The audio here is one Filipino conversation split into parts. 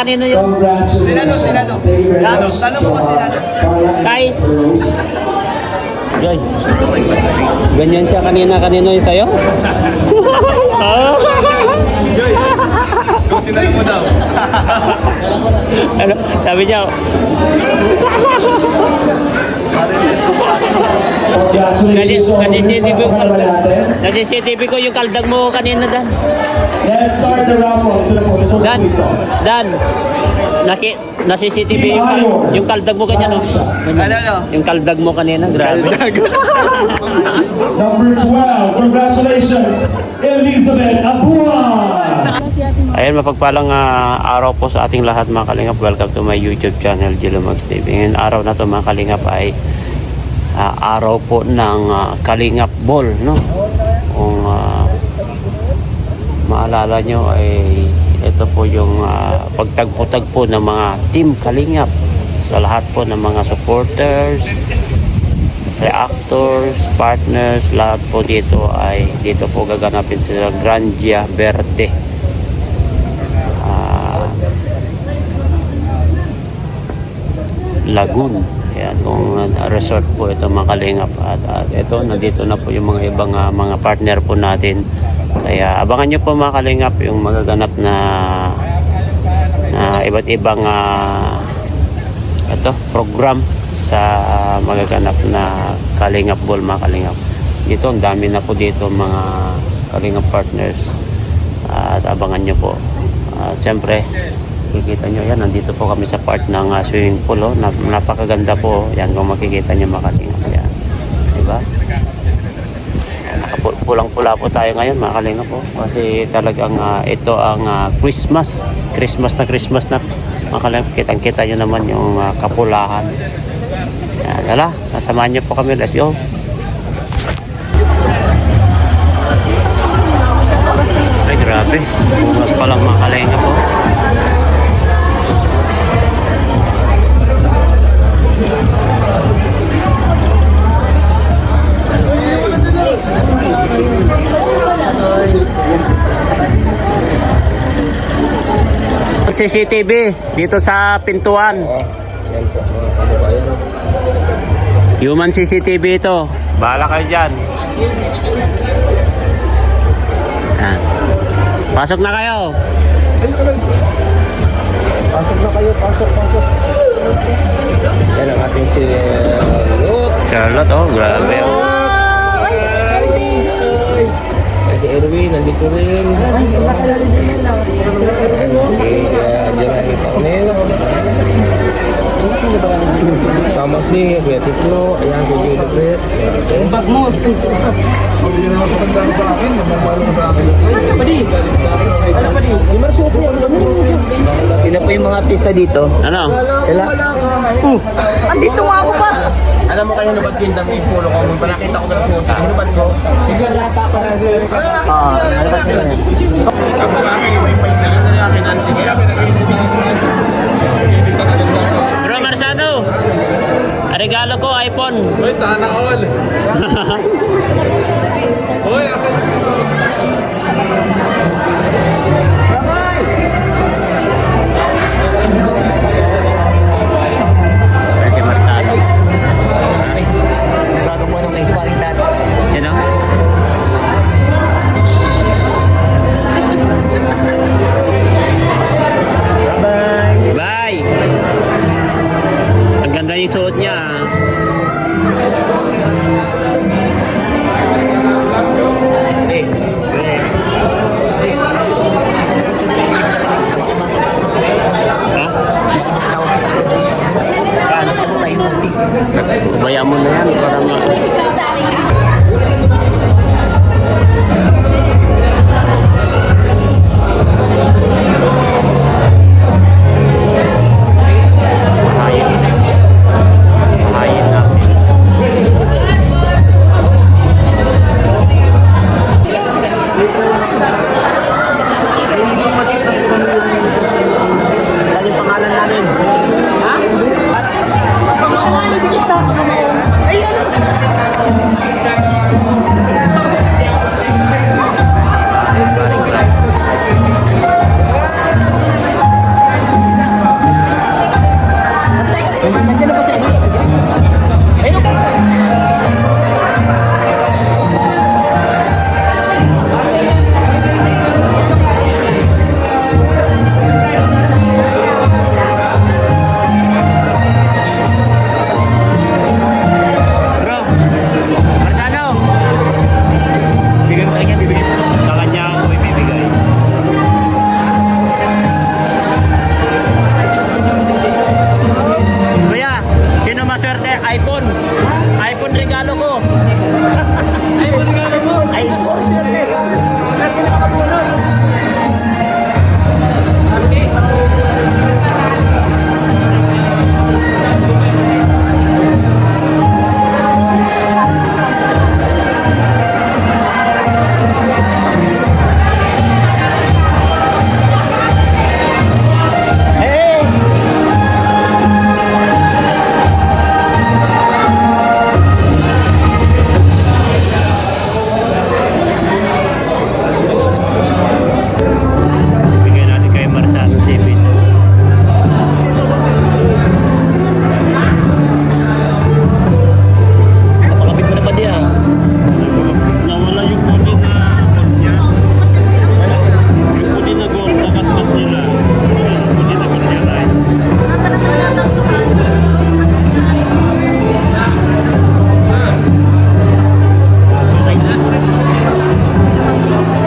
kanino yun? Congratulations. Thank you very much. Tanong mo kasi Kay? Rose. Joy. Ganyan siya kanino yung sa'yo? Kung sinalo mo daw. Ano? Sabi niya, Congratulations. kasi CCTV ko, Kasama natin. kasi CCTV ko yung kaldag mo kanina, Dan. Let's start the raffle. Ito na po. Ito Dan, po ito. Dan. Na CCTV yung kaldag mo kanina, no? Ano? Yung kaldag mo kanina, grabe. Number 12. Congratulations, Elizabeth Abuan. Ayan, mapagpalang araw po sa ating lahat mga kalingap. Welcome to my YouTube channel, Jilumags TV. Ngayon araw na to mga kalingap ay araw po ng Kalingap Ball, no? Kung maalala nyo ay ito po yung pagtagpo-tagpo ng mga Team Kalingap sa lahat po ng mga supporters, reactors, partners, lahat po dito ay dito po gaganapin sa Grandia Verde. Lagoon. Ayan, kung resort po ito mga kalingap. At ito, nandito na po yung mga ibang mga partner po natin. Kaya abangan nyo po mga kalingap yung magaganap na iba't ibang program sa magaganap na Kalingap Ball mga kalingap. Dito, ang dami na po dito mga kalingap partners. At abangan nyo po. Siyempre, makikita nyo yan, nandito po kami sa part ng swimming pool, oh. Napakaganda po yan kung makikita nyo mga kalingap yan, diba? Pulang-pula po tayo ngayon mga kalingap po, kasi talagang ito ang Christmas na mga kalingap. Kitang-kita nyo naman yung kapulahan yan. Hala, kasamahan nyo po kami, let's go. Ay grabe, bungas pa lang mga kalingap po. CCTV dito sa pintuan. Human CCTV ito. Bahala kayo dyan. Yan. Pasok na kayo. Pasok. Yan ang ating si Charlotte, oh, grabe. Oh. Si Erwin, nandito rin. Si Jeremy Paunel. Sama ni Kuya Tiklo. Ayan, Kuya Tiklo. Ang bag mo. Hindi naman patandaan sa akin. Namamalo sa akin. Ano pa di? Sino po yung mga artista dito? Ano? Kailan? Andito nga ako pa! Alam mo kayo nabat yung dami yung pulo ko. Nung nakita ko na siya yung nabat ko. Biglang last pa para sa nabat ko na. Ako sa akin, yung ipayin na lang na akin. Bro Marsano, regalo ko iPhone. Uy, sana all! Uy, Si Marsano. bago mo nung may paring dati. Sino? Bye! Ang ganda yung suot niya. Bayaan mo na yan para mahayin natin. Ano yung pangalan natin? Ha? Nandiyan na ba sa inyo? Ayun po. Bro, Marsano! Bigyan sa kanya, bibigyan mo. Sa kanya ako ibibigay. Kuya, sino maswerte? iPhone. iPhone regalo ko. iPhone regalo mo. iPhone. Bigyan natin kay Marsano TV. Kapakapit mo na pa diyan. Nawala yung puti na gold niya. Yung puti na gold, nakat-kat nila. Yung puti na gold niya tayo.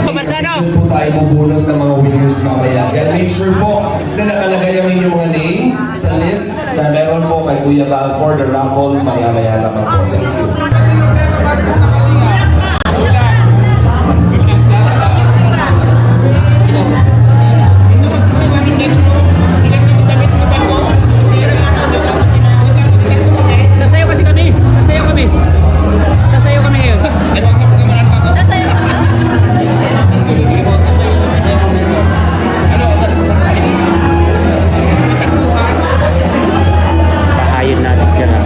Marsano! po tayo bubunot ng mga winners mamaya. Kaya make sure po na nakalagay ang inyong mga name sa list na meron po kay Kuya Bal for the raffle maya-maya naman po. Thank you. Sasayaw kasi kami. Sasayaw kami. Sasayaw kami ngayon. Pahayin natin siya lang.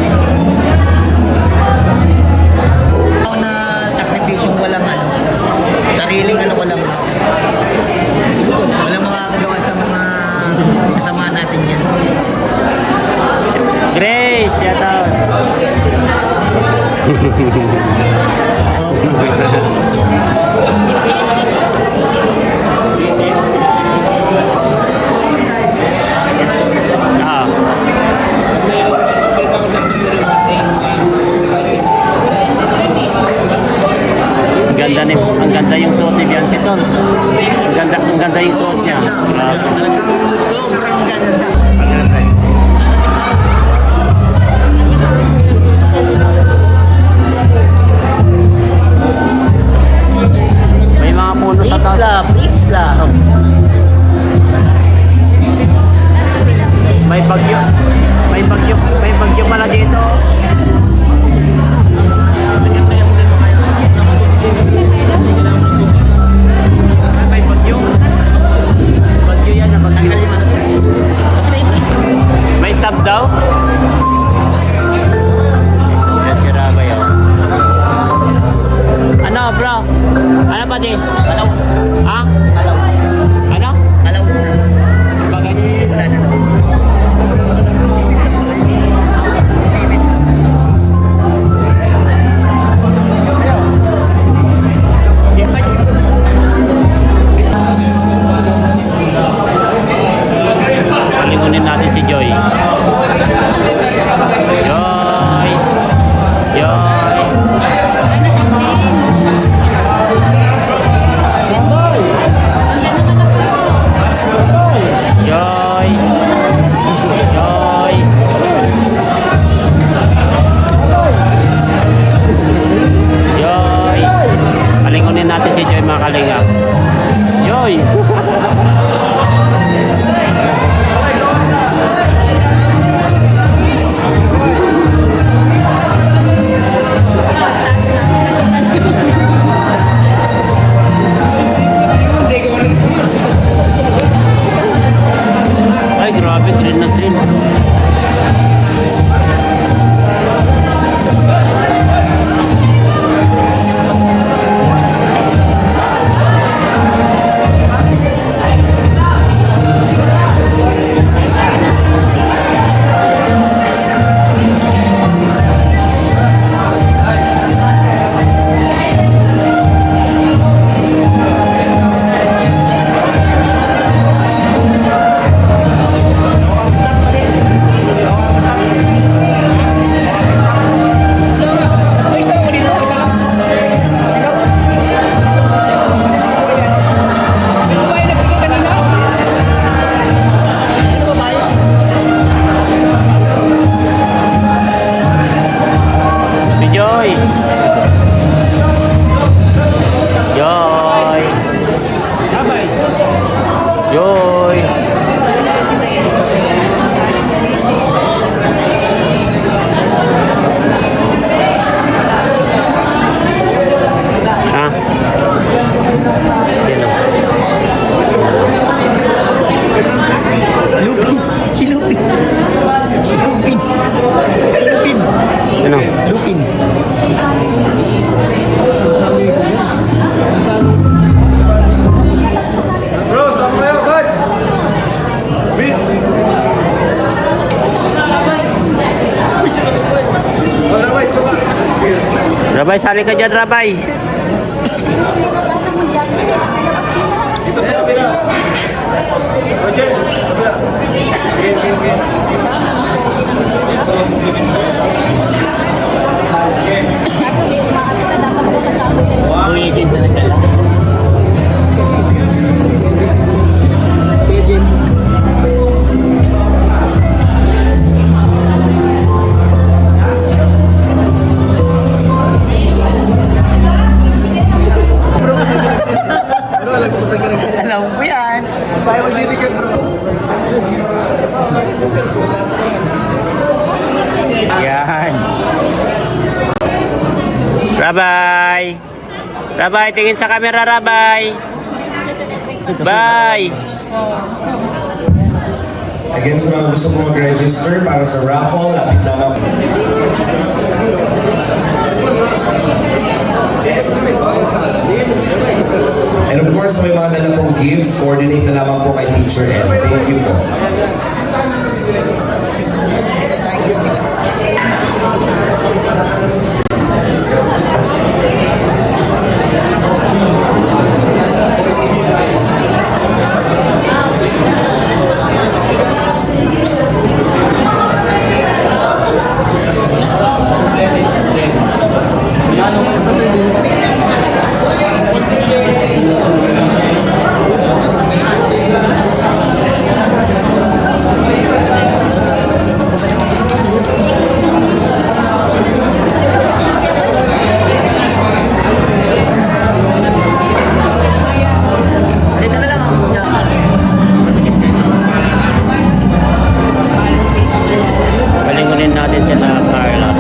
Ako na sakripisyong walang ano. Sariling ano ko lang. Walang makakagawa sa mga kasama natin yan. Grace, shout out. Ah. Ang ganda yung suot ni Bianchi Tol. Ang ganda yung suot niya. Sobrang ganda sa... May mga puno sa taas. Peach love. May bagyo. May bagyo pala dito. May bagyo. Bagyo yan, bagyo. Rabay, sali ka dyan, Rabay. Dito sa kabila. Roger, kabila. Game. Ang agents na nagkala. Agents. Alam ko yan. Tayo magdidigan, bro. Yan. Rabay. Rabay, tingin sa camera, Rabay. Bye. Again, sa mga gusto mo mag-register para sa raffle, lapit lamang. And of course, may mga dala pong gift, coordinate na lamang po kay Teacher Ed. Thank you po. Palingunin natin sila, Carla.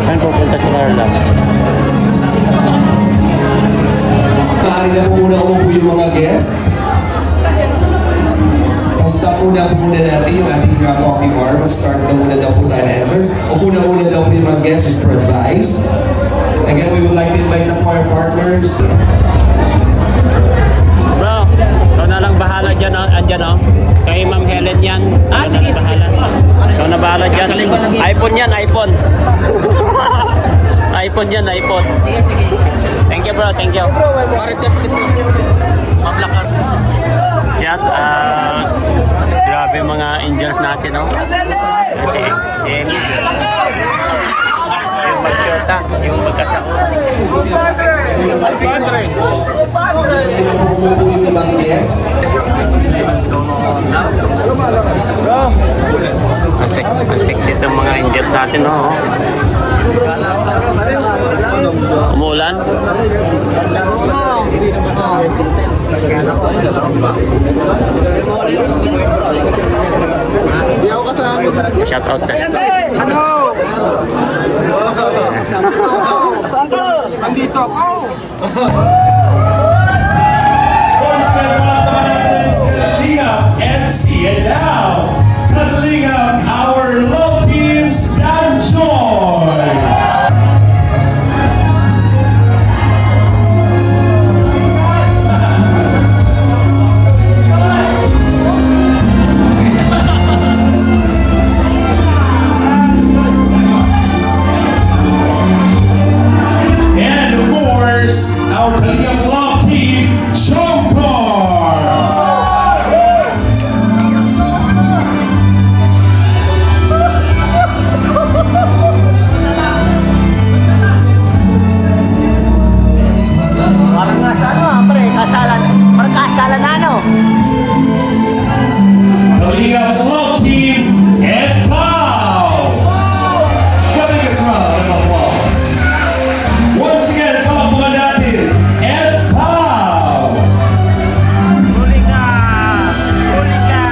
Saan pupunta si Carla? Maaari na po muna umupo yung mga guests. Pa-stop muna natin yung ating coffee bar. Mag-start na muna daw po tayo na entrance. Upo na muna daw po yung mga guests is for advice. Again, we would like to invite the choir partners. Bro, ikaw na lang bahala dyan, oh. Andyan, oh. Kay Ma'am Helen yan. Sige. Ikaw na bahala dyan. iPhone yan, iPhone. iPhone yan, iPhone. Sige. Thank you, bro. Thank you. Mablakar. Yan, grabe mga angels natin, no? Si Amy. Yung magsyota, yung magkasaot. Umupo yung ibang guests. Ang sexy itong mga angels natin, no? Umuulan? Hindi ako kasama dito. Shout out na. Andito ako. Once again, palatapan natin Kalingap NC. And now, Kalingap, our love team, Stan Joy. And of course, our Kalingap love team, Jomcar. Parang nasa ano pre, kasalan. Parang kasalan na ano. Kalingap love team, and Pau. Giving us a round of applause. Once again, palakpakan natin, and Pau. Huli ka! Huli ka!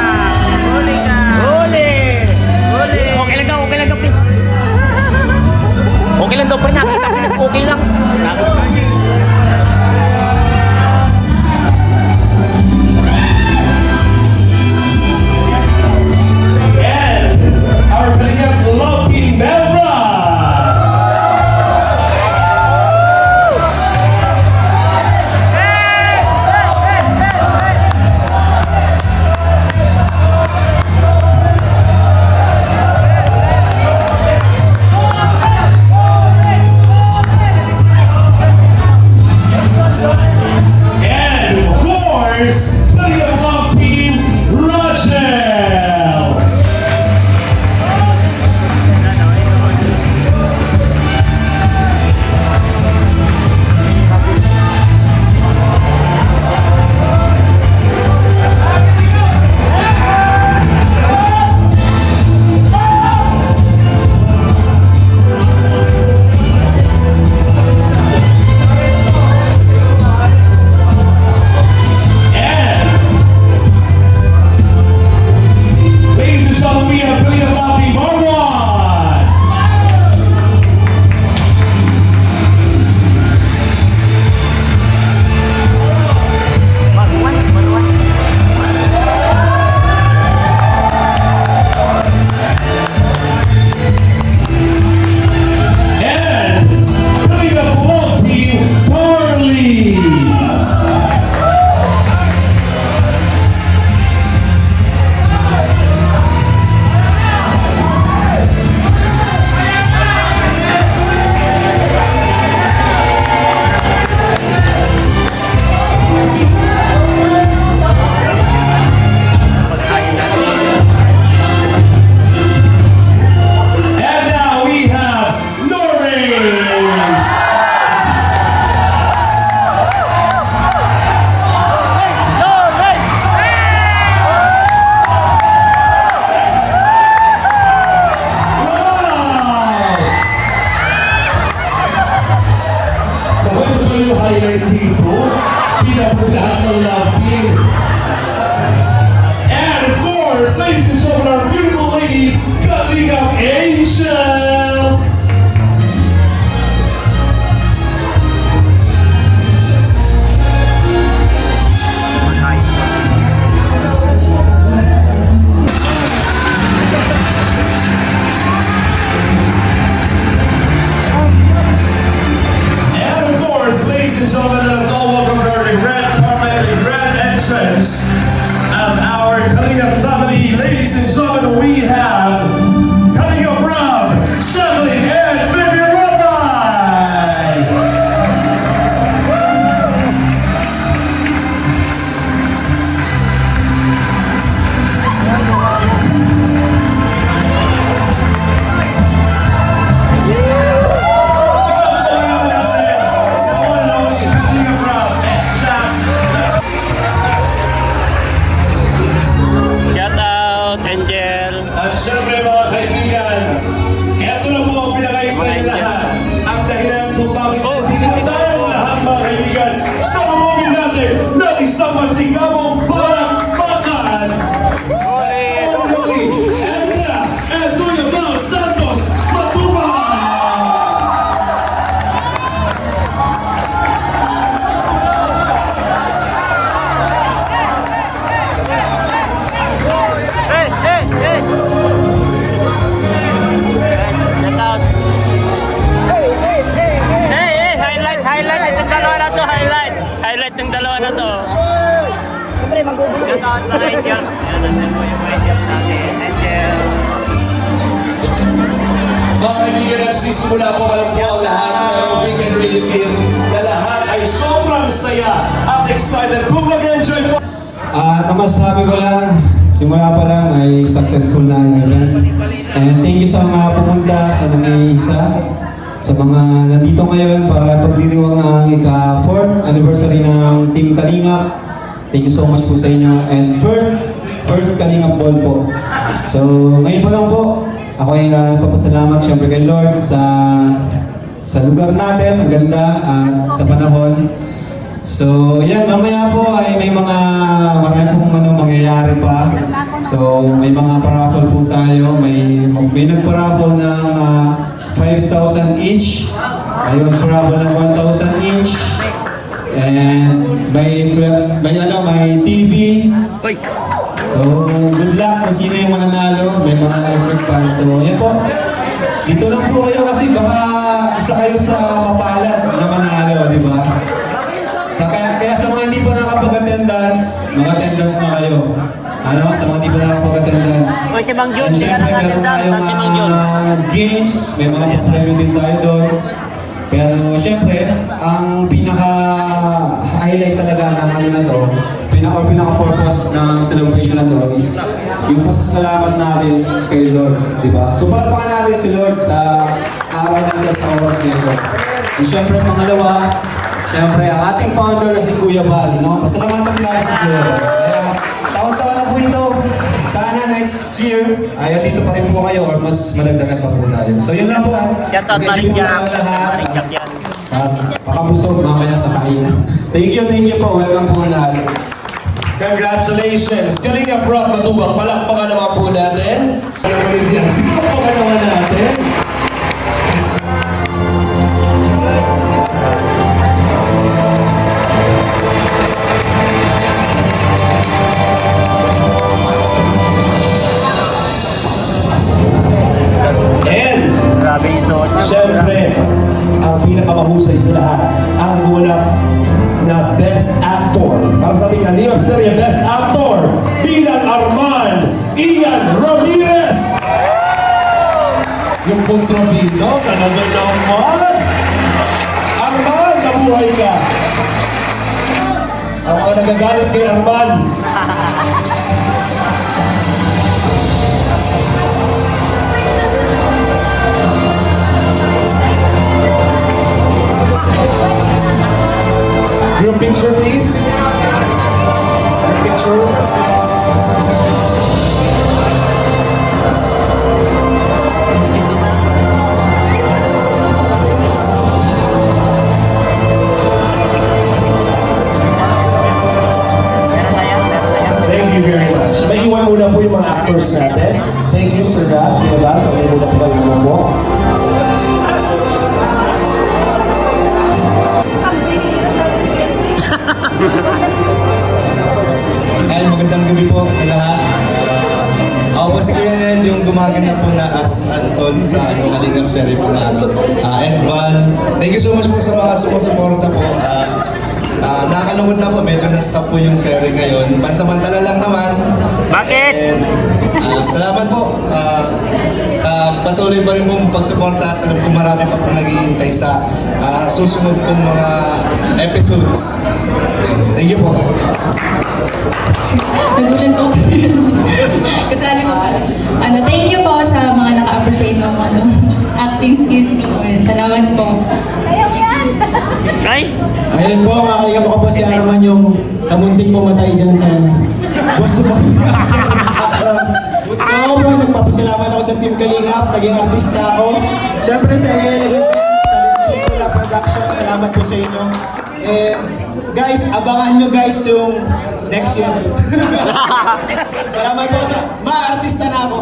Huli ka! Huli! Huli! Okay lang daw, pre. Okay lang daw, pre. Nakita ko lang, okay lang. partners, Kalinga Love Team, Rachel. Ladies and gentlemen, we have Kalinga Love Team, Marwan. And Kalinga Love Team, Carly. And now we have Norris. Wow! Naku, ito pala yung highlight dito. Pinapulahan ng love team. And of course, ladies and gentlemen, our beautiful ladies, Kalinga Angels. And of course, ladies and gentlemen, let us all welcome to our red carpet and grand entrance of our Kalinga family. Ladies and gentlemen, we have Kalinga Rob, Shelly, and Baby Rabbi. Shout out, Angel. At syempre mga kaibigan, eto na po ang pinakaiba ng lahat. Ang dahilan kung bakit nandito tayo lahat mga kaibigan sa pamumunin natin ng isang masigabong palakpakan. Only Edna and Kuya Bal Santos Matubang. Shout out. Hey, highlight itong dalawa na to, highlight ng dalawa na to. Shout out na Angel. Yan, nandun po yung Angel natin, Angel. Mga kaibigan, nagsisimula po alam po ang lahat, pero we can really feel na lahat ay sobrang saya at excited. Kung nag-enjoy po At ang masasabi ko lang, simula pa lang ay successful na ang event. And thank you sa mga pumunta, sa nangyayisa, sa mga nandito ngayon para pagdiriwang ang ika-4th anniversary ng Team Kalingap. Thank you so much po sa inyo. And first Kalingap Ball po. So ngayon pa lang po, ako ay nagpapasalamat syempre kay Lord sa lugar natin, ang ganda at sa panahon. So, yan, mamaya po ay may marami pong mangyayari pa. So, may mga paraffle po tayo. May nagparaffle ng 5,000 each. May nagparaffle ng 1,000 each. And may TV. So, good luck kung sino yung mananalo. May mga electric fan. So, yan po. Dito lang po kayo kasi baka isa kayo sa mapalad na manalo, di ba? Kaya sa mga hindi pa nakapag-attendance, mag-attendance na kayo. Sa mga hindi pa nakapag-attendance. Oy, si Mang Jun, And hindi ka syempre, meron nakapag-attendance. tayong Si Mang Jun. games, may mga premyo din tayo doon. Pero syempre, ang pinaka-highlight talaga ng ano na to, pinaka-purpose ng celebration na to is yung pasasalamat natin kay Lord, di ba? So palakpakan natin si Lord sa araw ng Diyos sa oras nito. And syempre, pangalawa, syempre, ang ating founder na si Kuya Bal, no? Pasalamatan natin si Kuya Bal. Kaya, taon-taon na po ito. Sana next year, ay dito pa rin po kayo or mas madagdagan pa po tayo. So yun lang po. Shoutout Mag-enjoy po Marinjak. tayo lahat. Marinjak yan. At pakabusog mamaya sa kainan. Thank you po. Welcome po lahat. Congratulations! Kalinga Rob Matubang, palakpakan naman po natin. Sa Maligyan, palakpakan naman natin. And, Grabe yung suot niya. syempre, ang pinakamahusay sa lahat, ang gumanap na Best Actor. Para sa ating Kalingap Serye, Best Actor bilang Arman Ian Ramirez. Yung kontrabida, talaga naman. Arman, nabuhay ka. Ang mga nagagalit kay Arman. Group picture, please. Group picture. Thank you very much. May iwan muna po yung mga actors natin. Thank you, Sir God. Diba? May muna po kayo mo po. Ay, magandang gabi po sa lahat. Ako po si Kuya Nel, yung gumagana po na as Anton sa Kalingap Serye po na Edval. Thank you so much po sa mga sumusuporta po. Nakakalungkot na po, medyo na-stop po yung serye ngayon. Pansamantala lang naman. Bakit? And, salamat po sa patuloy pa rin pong pagsuporta at alam ko marami pa pong naghihintay sa susunod pong mga episodes. Thank you po. Nagulan po kasi. Kasali mo pala. Thank you po sa mga naka-appreciate ng acting skills ko. Salamat po. Ay! Ayun po, mga kalingap ako po si Arman yung kamunting pumatay dyan kay Boss Martin. So ako po, nagpapasalamat ako sa Team Kalingap, naging artista ako. Siyempre sa Eleven sa Lintipula Production, salamat po sa inyo. Guys, abangan nyo guys yung next year. Salamat po sa ma-artista na ako.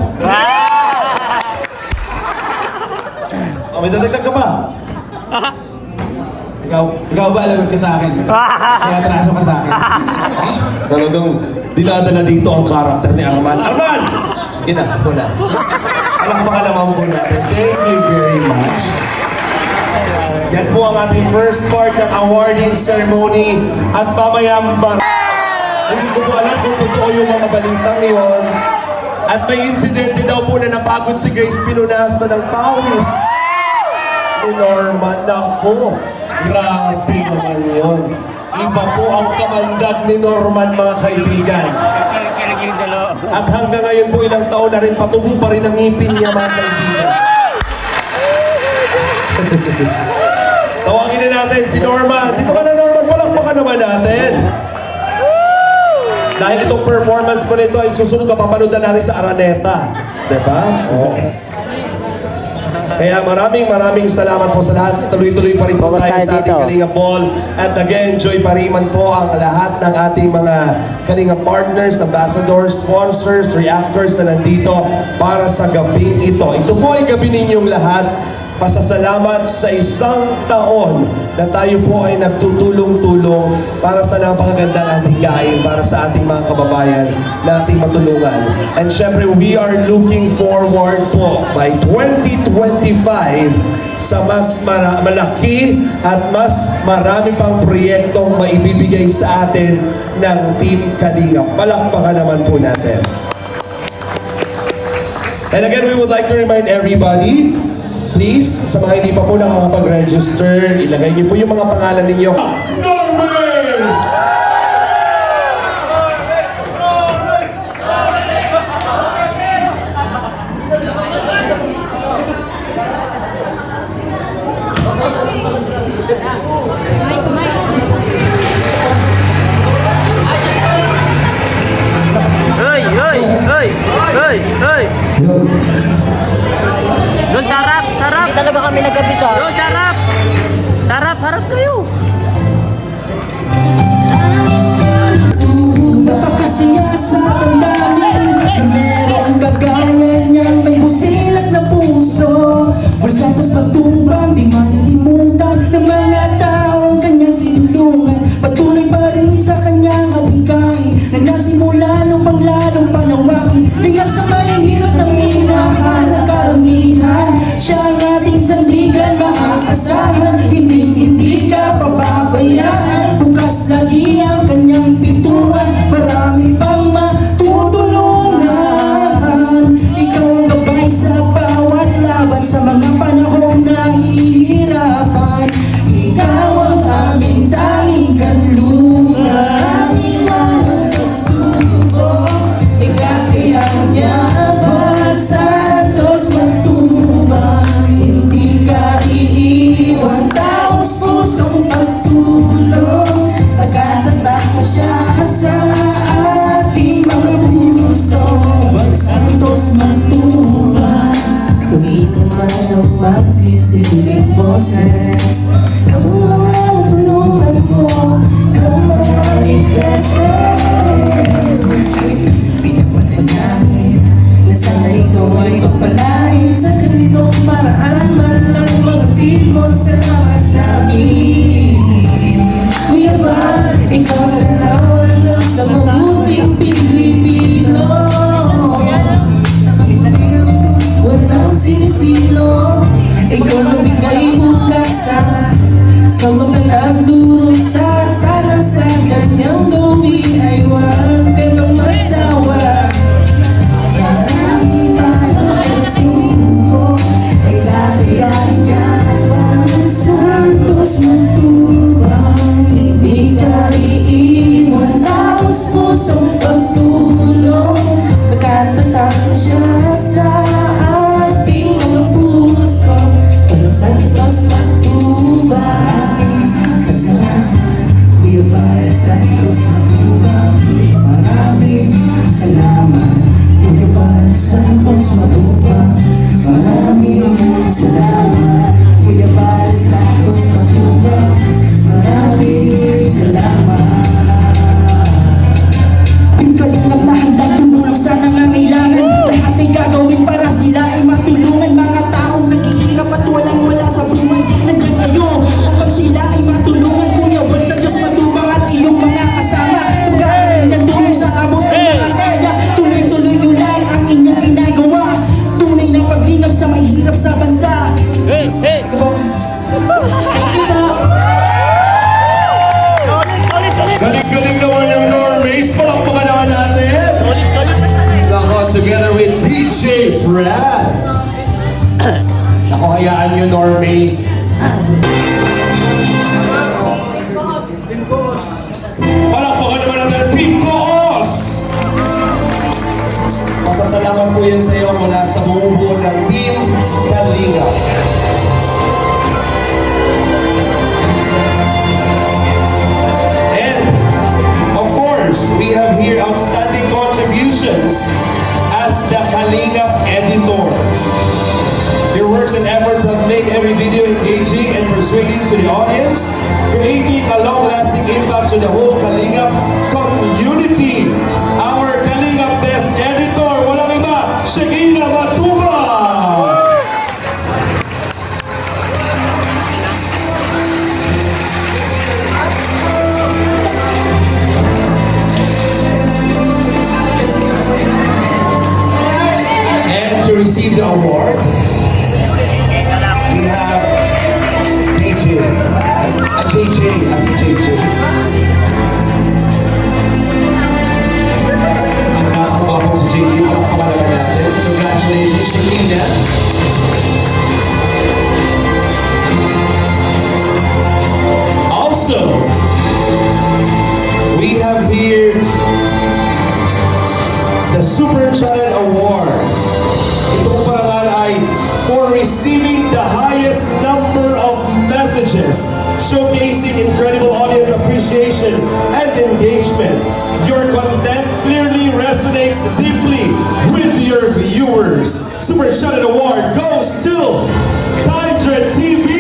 May dadagdag ka ba? Ikaw ba lagot ka sa akin? Kaya atraso ka sa akin. Talagang dinadala dito ang karakter ni Arman. Arman! Ina, puna. Palakpakan naman po natin. Thank you very much. Yan po ang ating first part ng awarding ceremony. At mamayang hindi ko po alam kung totoo yung mga balitang yun. At may insidente daw po na napagod si Grace pinunasan ng pawis ni Norman. Nako, grabe naman yun. Iba po ang kamandag ni Norman, mga kaibigan. At hanggang ngayon po ilang taon na rin, patubo pa rin ang ngipin niya, mga kaibigan. Tawagin na natin si Norman. Dito ka na, Norman. Palakpakan naman natin. Dahil itong performance mo nito ay susunod mapapanood na natin sa Araneta. Diba? Oo. Kaya maraming salamat po sa lahat. Tuloy-tuloy pa rin po tayo sa ating Kalinga Ball. At nag-enjoy pa rin man po ang lahat ng ating mga Kalinga partners, ambassadors, sponsors, reactors na nandito para sa gabing ito. Ito po ay gabi ninyong lahat. Pasasalamat sa isang taon na tayo po ay nagtutulong-tulong para sa napakagandang adhikain para sa ating mga kababayan na ating matulungan. And syempre, we are looking forward po by 2025 sa mas malaki at mas marami pang proyektong maibibigay sa atin ng Team Kalingap. Palakpakan naman po natin. And again, we would like to remind everybody, please, sa mga hindi pa po nakakapag-register, ilagay niyo po yung mga pangalan ninyo. Normace! nagsisiling boses ng mga tulungan mo ng maraming blessings. Ang pinapanalangin na sana ikaw ay magpalain sa ganitong paraan. Malang mga mo salamat namin. Kuya ba, ikaw larawan lang sa mabuting Pilipino. Sa mabuting puso, walang sinisino. Ikaw nabigay bukasan sa mga nagdurusa. Sana sa kanyang gawin ay huwag ka nang magsawa. Maraming pagkasuko ay batayan niya ang santos matubang. Hindi ka iiwan tapos pusong pagtulong. Magkatatak na siya sa ating mga puso. Ang santos matubang. Salamat, Kuya Bal Santos Matubang. Maraming salamat, Kuya Bal Santos Matubang. Maraming salamat, Kuya Bal Santos Matubang. Maraming salamat. Ang kalingap na handang tumulong sa nangangailangan. Lahat ay gagawin para sila ay matulungan. Mga taong naghihirap at walang-wala sa buhay, nandiyan kayo upang sila ay matulungan. Kuya Bal Santos Matubang at iyong mga kasama, sugaan nagtulong sa abot ng mga kaya. Tuloy-tuloy nyo lang ang inyong ginagawa. Tunay na paglingap sa mahirap sa bansa. Hey! Hey! Thank you po. Galing-galing naman yung Normays. Palakpakan naman natin. Nako, together with DJ Franz. Nako, hayaan nyo Normays. Palakpakan naman natin Team Koos. Masasalamat po yan sa iyo mula sa bumubuo ng Team Kalinga. And, of course, we have here outstanding contributions as the Kalinga editor. Your works and efforts have made every video engaging and persuading to the audience, creating a long-lasting impact to the whole Kalinga community. Our Kalinga best editor, walang iba, Shakina Matuba! And to receive the award, we have JJ. As a JJ. Ang napakababang si JJ, palakpakan naman natin. Congratulations, Shakina. Also, we have here the Super Channel Award. Itong parangal ay for receiving the highest number of messages, showcasing incredible audience appreciation and engagement. Your content clearly resonates deeply with your viewers. Super Channel Award goes to Kindred TV.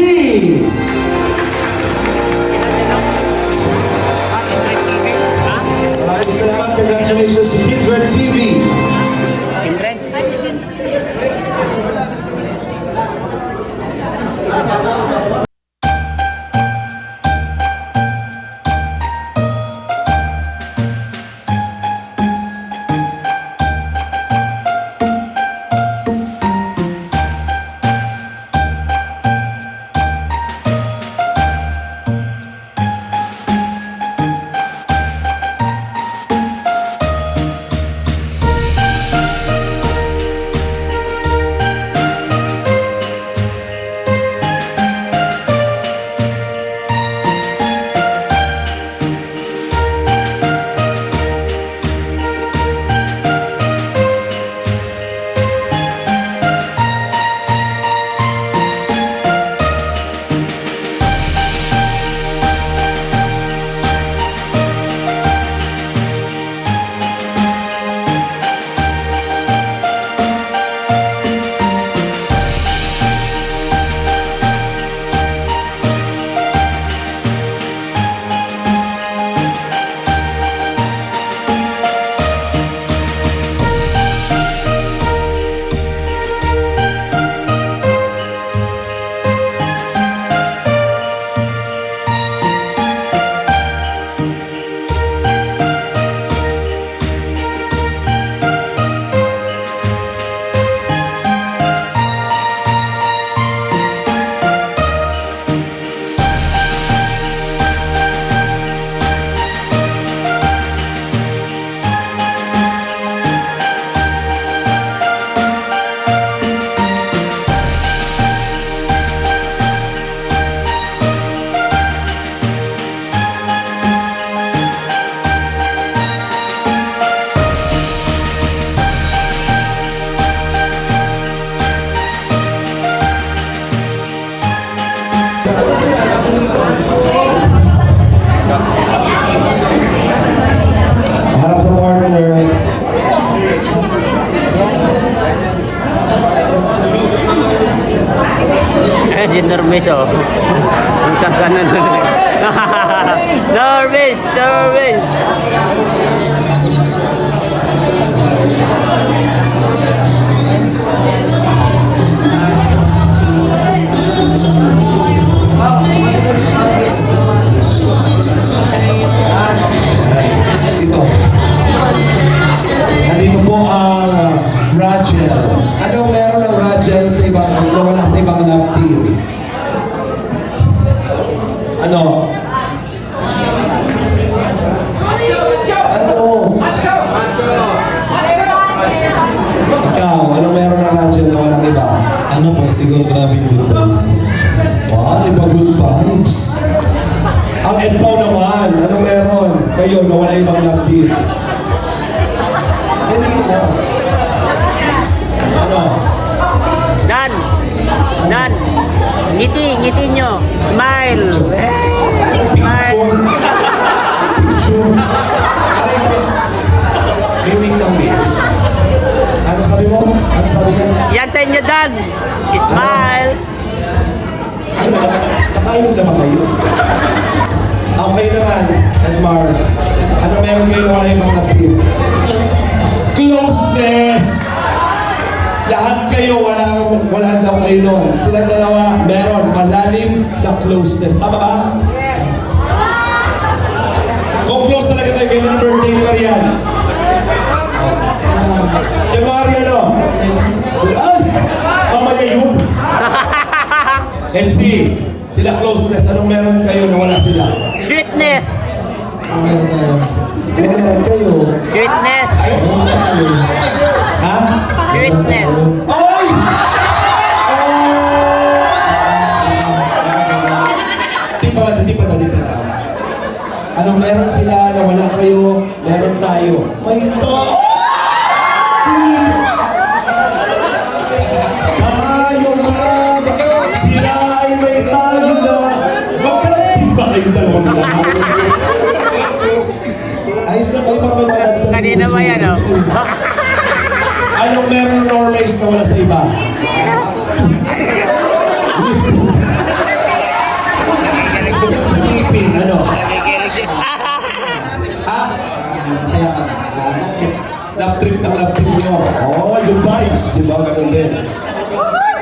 Maraming salamat. Congratulations to Kindred TV. Normis, oh. Ang saka na Normis! Normis! Ito. Nandito po ang Rachel. Anong meron ng Rachel sa ibang, nawala sa ibang love team? Ano? Ano? Ikaw, anong meron ng Rachel na walang iba? Ano po, siguro grabe yung good vibes. Wow, iba good vibes. Ang Edpaw naman, anong meron? Kayo na wala ibang love team. Dali na. Ano? Dan! Dan! Ngiti! Ngiti nyo! Smile! Picture. Picture. Aray, may wing ng wing. Ano sabi mo? Ano sabi niya? Yan sa inyo, Dan! Smile! Ano ba? Nakayog na ba kayo? Okay naman, Edmar. Ano meron kayo na wala ibang love team? Closeness mo. Closeness! Lahat kayo, wala daw kayo noon. Silang dalawa, meron malalim na closeness. Tama ba? Kung close talaga tayo, kailan ang birthday ni Marian? Kay Marian, no? Ay! Tama niya yun. And see, sila closeness. Anong meron kayo na wala sila? Sweetness! Anong meron kayo? Sweetness! Ha? Sweetness! Ay! Di pa na. Anong meron sila na wala kayo, meron tayo. May to! Tayo na! Sila ay may tayo na! Wag ka lang timba kayong dalawa na lahat. Ayos na kayo para may mga dansa. Kanina ba yan, oh? Anong meron ng Normays na wala sa iba? Sa ngipin, ano? Ah? Kaya ka, love trip nyo. Oh, yung vibes, di ba? Ganun din.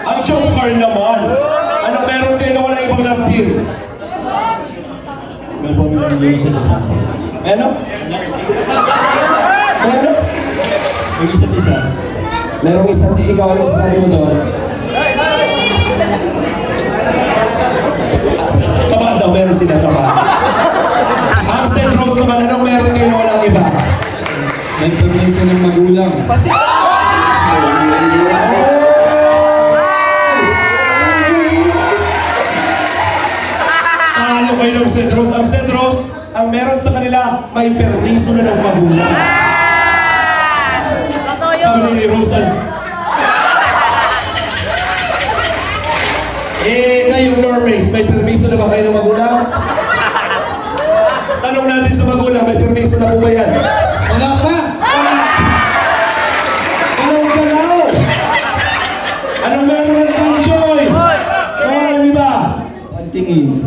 Ang Joker naman. Anong meron kayo na wala ibang love team? May pamilya sa isa. Ano? Ano? May isa't isa. Merong isang ikaw, ano masasabi mo doon? Taba daw, meron sila taba. Ang St. Rose naman, anong meron kayo na walang iba? May permission ng magulang. Talo kayo ng St. Rose. Ang St. Rose, ang meron sa kanila, may permiso na ng magulang. Sabi ni Rosan. Ngayong Normays, may permiso na ba kayo ng magulang? Tanong natin sa magulang, may permiso na po ba yan? Wala pa! Anong galaw? Anong meron ng Tanjoy? Na walang iba? Ang tingin.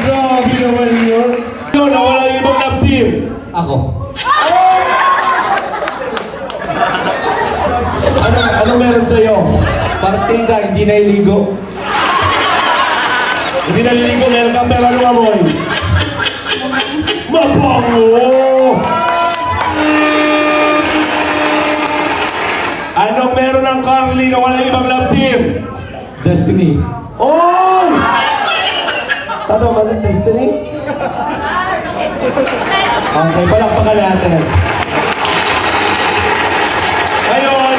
Grabe naman yun. Yun, nawala yung ibang love team. Ako. Ano meron sa'yo? Partida, hindi na iligo. Hindi naliligo, welcome, pero ano amoy? Mabango! Anong meron ng Carly na walang ibang love team? Destiny. Oh! Ano man ang Destiny? Okay, palakpakan natin. Ngayon,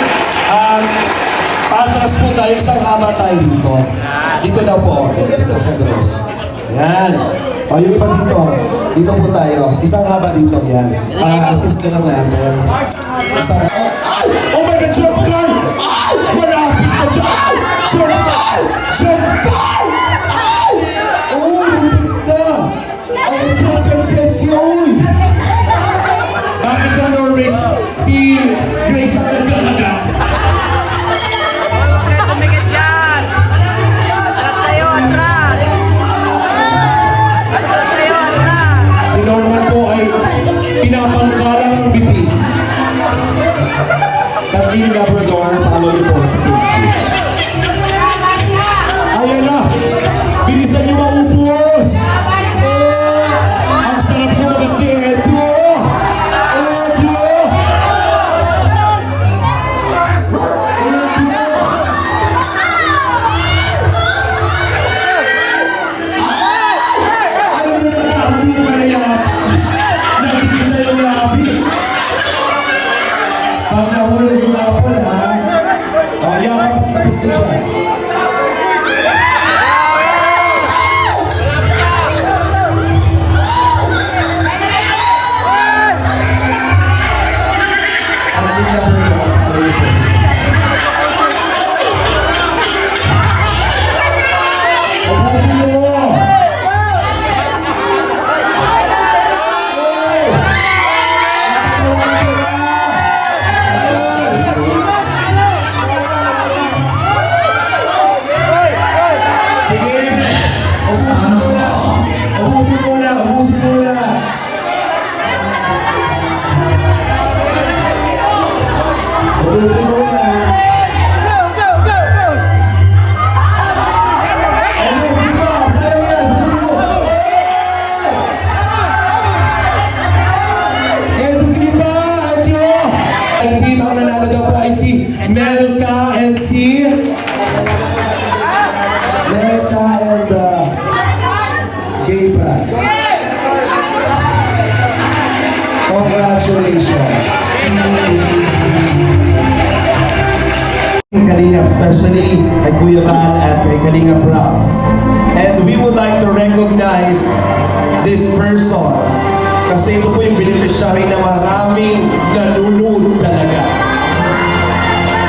patras po tayo, isang haba tayo dito. Dito daw po, dito sa Gross. Yan. O, yung iba dito. Dito po tayo. Isang haba dito, yan. Pa-assist na lang natin. Isang, ay! Oh my God, jump car! Ay! Malapit na dyan! Ay! Jump car! Jump car! Ay! Uy, muntik na! Ay, sensi, uy! Bakit yung Norris si Grace ang nagkakaga? Congratulations. Kalinga, especially kay Kuya Van at kay Kalinga Prab. And we would like to recognize this person kasi ito po yung beneficiary na maraming nanonood talaga.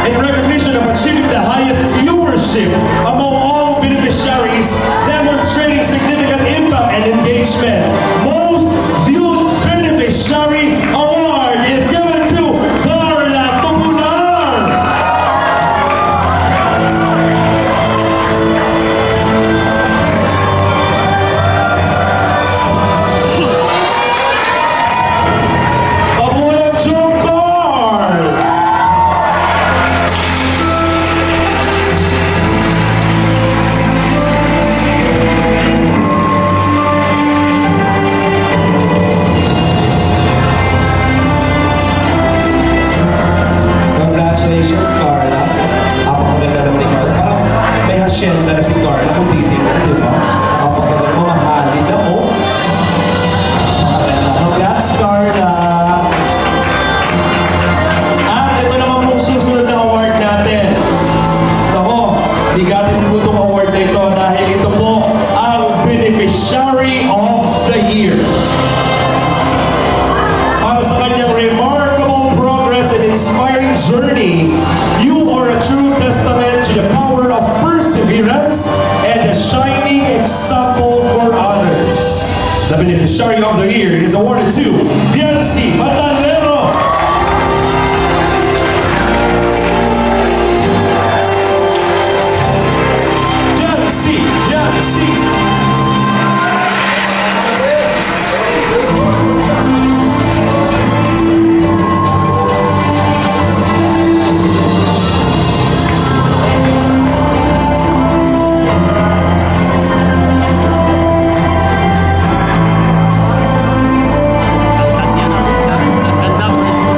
In recognition of achieving the highest viewership among all beneficiaries, demonstrating significant impact and engagement, most viewed beneficiary award is given to Carla Tupunan. Pabulang Jungkar. Congratulations, Carla. Apakaganda naman ni Carla. Parang may hasyenda na si Carla kung titignan, di ba? Apakaganda, mamahalin ako. Apakaganda. Congrats, Carla. At ito naman pong susunod na award natin. Ako, bigatin po itong award na ito dahil ito po ang Beneficiary of the Year. Para sa kanyang remarkable progress and inspiring journey, you are a true testament to the power of perseverance and a shining example for others. The Beneficiary of the Year is awarded to Biancy Matalero. Biancy.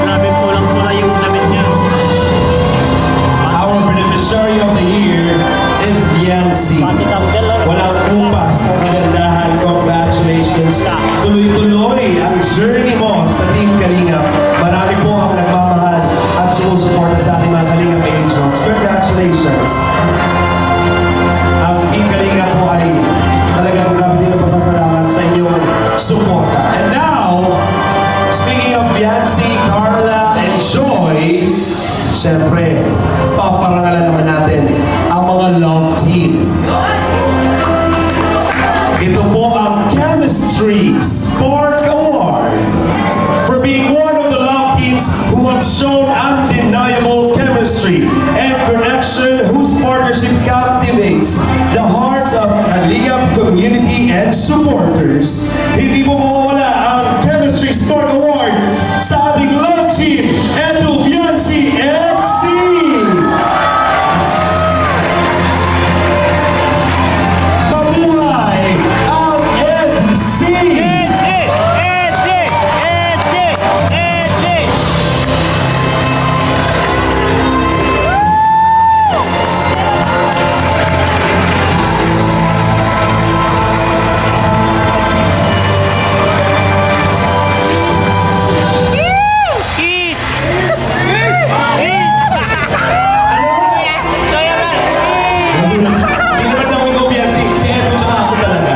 Grabe pulang-pula yung damit niya. Our Beneficiary of the Year is Biancy. Pati tanggal lang. Walang kupas sa kagandahan. Congratulations. Tuloy-tuloy ang journey mo sa Team Kalingap. Marami po ang nagmamahal at sumusuporta sa ating mga Kalingap Angels. Congratulations. Ang Team Kalingap po ay talagang grabe din ang pasasalamat sa inyong suporta. And now, speaking of Biancy, Carla, and Joy, syempre, paparangalan naman natin ang mga love team. Ito po ang Chemistry Spark Award for being one of the love teams who have shown undeniable chemistry and connection, whose partnership captivates the hearts of Kalingap community and supporters. Hindi po mawawala ang Chemistry Spark Award sa ating love team and to Biancy and C. Mabuhay ang NC! Hindi naman daw ikaw, Biancy. Si Edo tsaka ako talaga.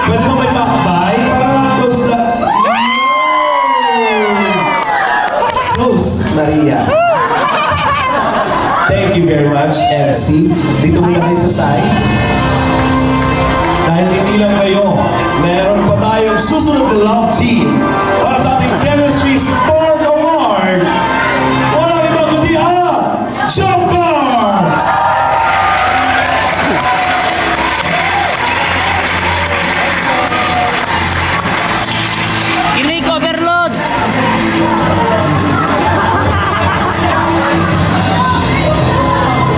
Pwede mo may pakbay? Para close na. Sus Maria. Thank you very much, NC. Dito muna kayo sa side. Dahil hindi lang kayo, meron pa tayong susunod na love team para sa ating Chemistry Spark Award. Wala ibang kundi ang Jungkar! Kilig overload!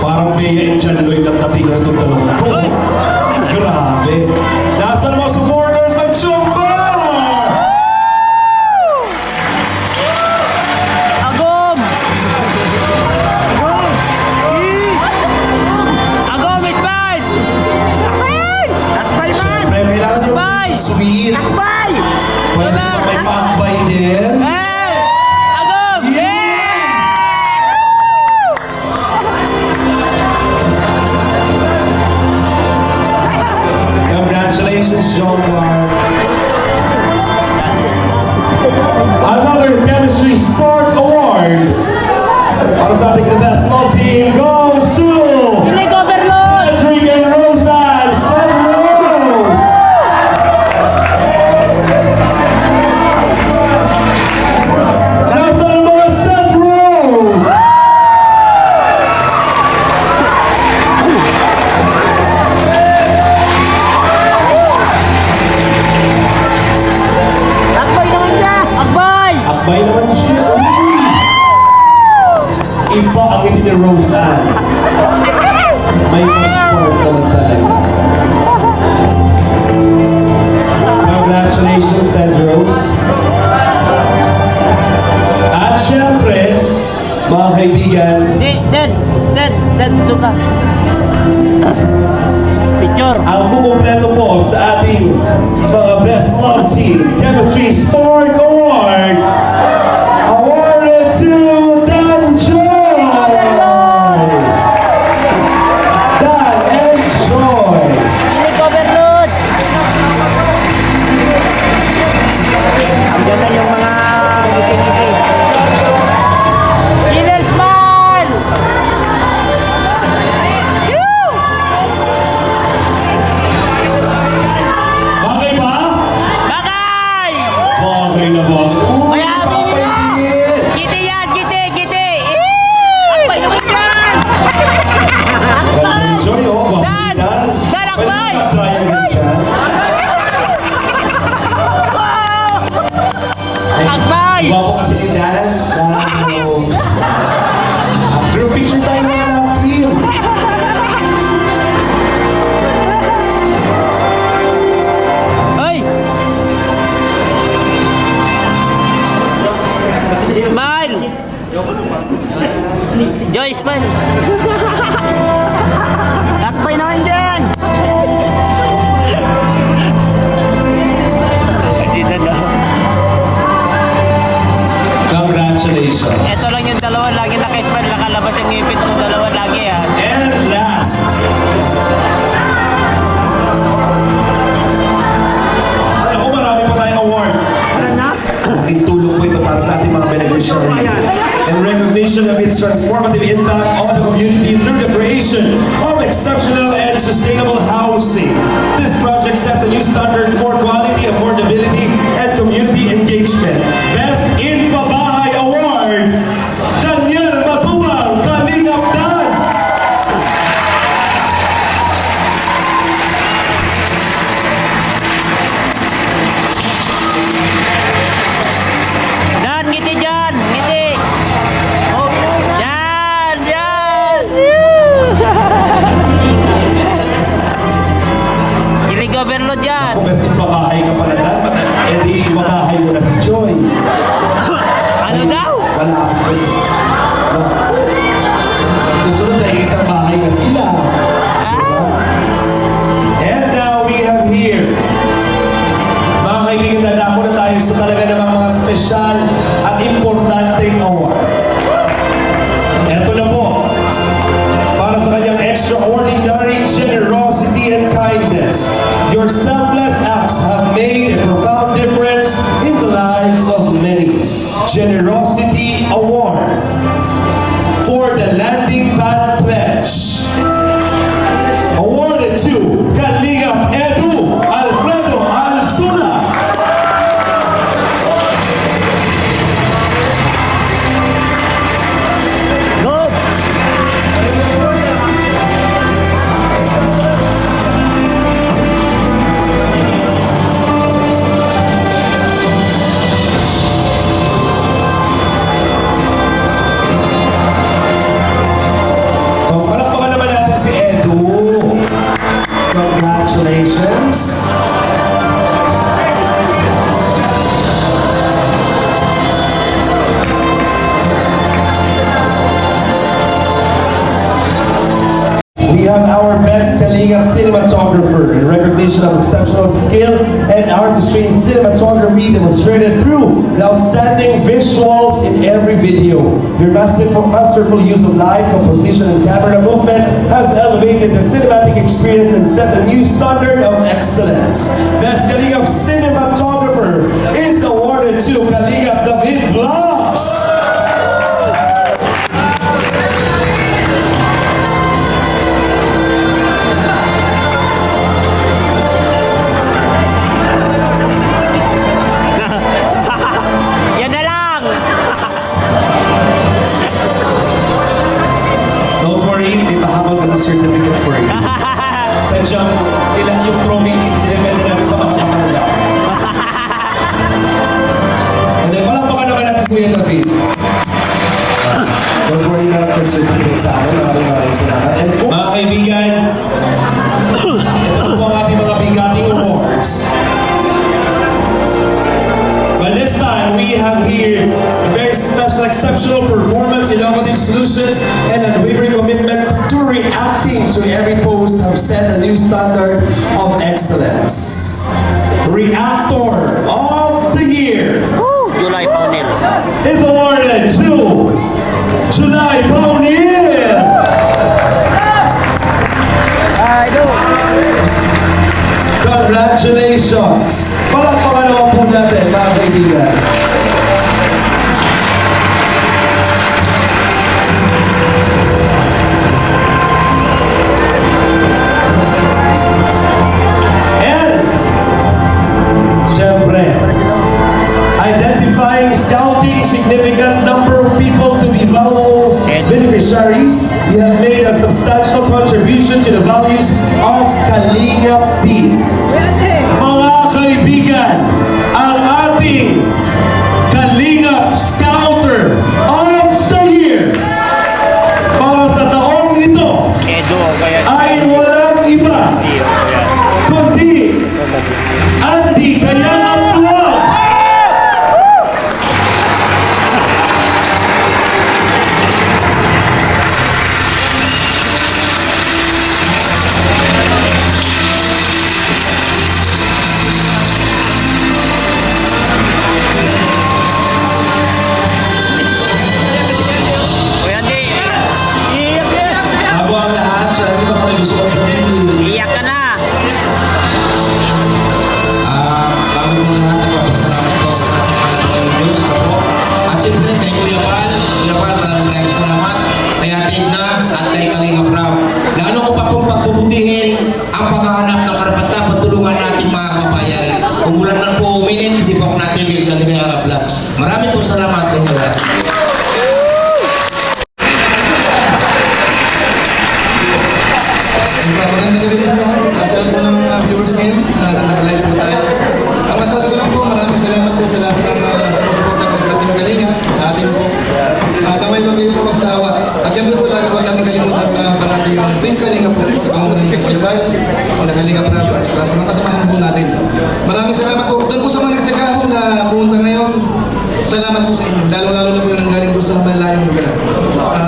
Parang Bea and John Lloyd ang tatingan itong dalawang to. Grabe. Nasaan mga supporters ng Jungkar? John Mark. Another Chemistry Sport Award para sa ating the best love team goes to Cedric and Roseanne Sunrose. Nasaan ang mga Sunrose? Akbay naman siya. Iba ang ngiti ni Roseanne. May passport naman talaga. Congratulations, Cedros. At syempre, mga kaibigan, Picture. ang kumumpleto po sa ating mga Best Love Team Chemistry Sport Award awarded to Dan Joy! Dan and Joy! Ang ganda yung mga ngiti-ngiti. Killer smile! Bagay ba? Bagay! Bagay na ba? Uy, Kaya, papaingin! Giti yan! Giti! Giti! Akbay naman yan! Dan and Joy, oh, bagay Dan! Dan. Dan, Pwede akbay! ka triangle dyan. Akbay! Gwapo kasi ni Dan. Dan, oh. Group picture tayo mga love team. Hoy! Smile! Joy, smile! Akbay naman dyan! Congratulations. Ito lang yung dalawa, lagi naka-smile, nakalabas yung ngipin ng dalawa lagi ha. And last, alam ko marami pa tayong award. Malaking tulong po ito para sa ating mga beneficiary. In recognition of its transformative impact on the community through the creation of exceptional and sustainable housing. This project sets a new standard for quality, affordability, and community engagement. Best in Pabahay Award, Daniel Matubang, Kalingap Dan. Dan, ngiti dyan! Ngiti! Oh, yan! Yan! Kilig overload yan! Kung best in Pabahay ka pala Dan, edi ibabahay mo na si Joy. Ano daw? Wala akong Diyos. Susunod na isang bahay na sila. And now we have here, mga kaibigan, dadako na tayo sa talaga namang mga special at importanteng award. Ito na po, para sa kanyang extraordinary generosity and kindness. Your selfless acts have made a profound difference in the lives of many. Generosity Award for the Landing Pad Pledge. Awarded to Kalingap Edu Alfredo Alsuna. Good! Palakpakan naman natin si Edu. Congratulations. We have our best Kalingap Kalingap cinematographer in recognition of exceptional skill and artistry in cinematography demonstrated through the outstanding visuals in every video. Your masterful use of light, composition, and camera movement has elevated the cinematic experience and set a new standard of excellence. Best Kalingap cinematographer is awarded to Kalingap David Vlogs. Yan na lang! Don't worry, may pahabol ka ng certificate for you. Sadyang ilang yung trophy, depende namin sa makakatanggap. And then, palakpakan naman natin si Kuya David. Don't worry na lang certificate sa akin. Maraming salamat. And mga kaibigan, ito po ang ating mga bigating awards. But this time, we have here a very special, exceptional performance, innovative solutions, and unwavering commitment to reacting to every post have set a new standard of excellence. Reactor of the Year July Paunil. is awarded to July Paunil. Congratulations! Palakpakan naman po natin, mga kaibigan. And, syempre, identifying, scouting significant number of people to be valuable beneficiaries, you have made a substantial contribution to the values of Kalingap Team. Mga kaibigan, ang ating Kalingap Scouter of the Year para sa taong ito Edo, kaya ay walang iba kundi Andy Kayanap Vlogs. Kuya Andy, Bago ang lahat, siya hindi ba kami gusto ko sabihin? iyak ka na! Bago mo lahat, nagpapasalamat po sa pangalan ng Diyos ako. At siyempre kay Kuya Val, maraming salamat. Kay Ate Edna at kay Kalingap Rap. Lalo ko pa pong pagbubutihin ang paghahanap ng karapat-dapat tulungan nating mga kababayan. Kung ulan man po uminit, hindi pa ako natigil sa Kalingap Vlogs. Maraming po salamat sa inyo lahat. Magandang gabi po sa lahat. Kasal po ng mga viewers ngayon na naka-live po tayo. Ang masabi ko lang po, maraming salamat po sa lahat ng sumusuporta po sa ating Kalinga, sa ating po. Kamay mo kayo po magsawa. At siyempre po tayo huwag natin kalimutan palagi yung Team Kalinga po sa pangunan ng Kuya Bayo, ang Kalinga Prab at sa mga kasamahan po natin. Maraming salamat po. Doon po sa mga nagtsaka po na pumunta ngayon, salamat po sa inyo. Lalo-lalo na po yung nanggaling po sa malayang lugar.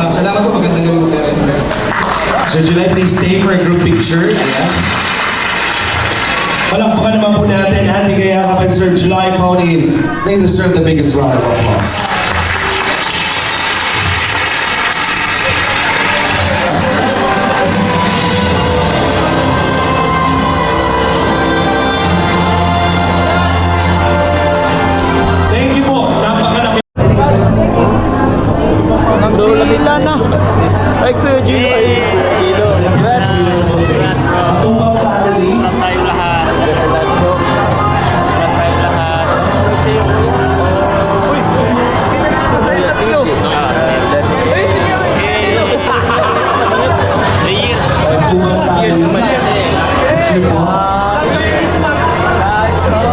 Salamat po, magandang gabi po sa inyo. So July, please stay for a group picture. Ayan. Palakpakan naman po natin Andy Gayakap and Sir July Paunil. They deserve the biggest round of applause. Thank you po. Napakalaki. Ay, Kuya Gino. Ay, Kuya Gino. Tumang family. Lahat tayo lahat. Lahat tayo lahat. Sa'yo, Kuya. Uy! Years naman kasi.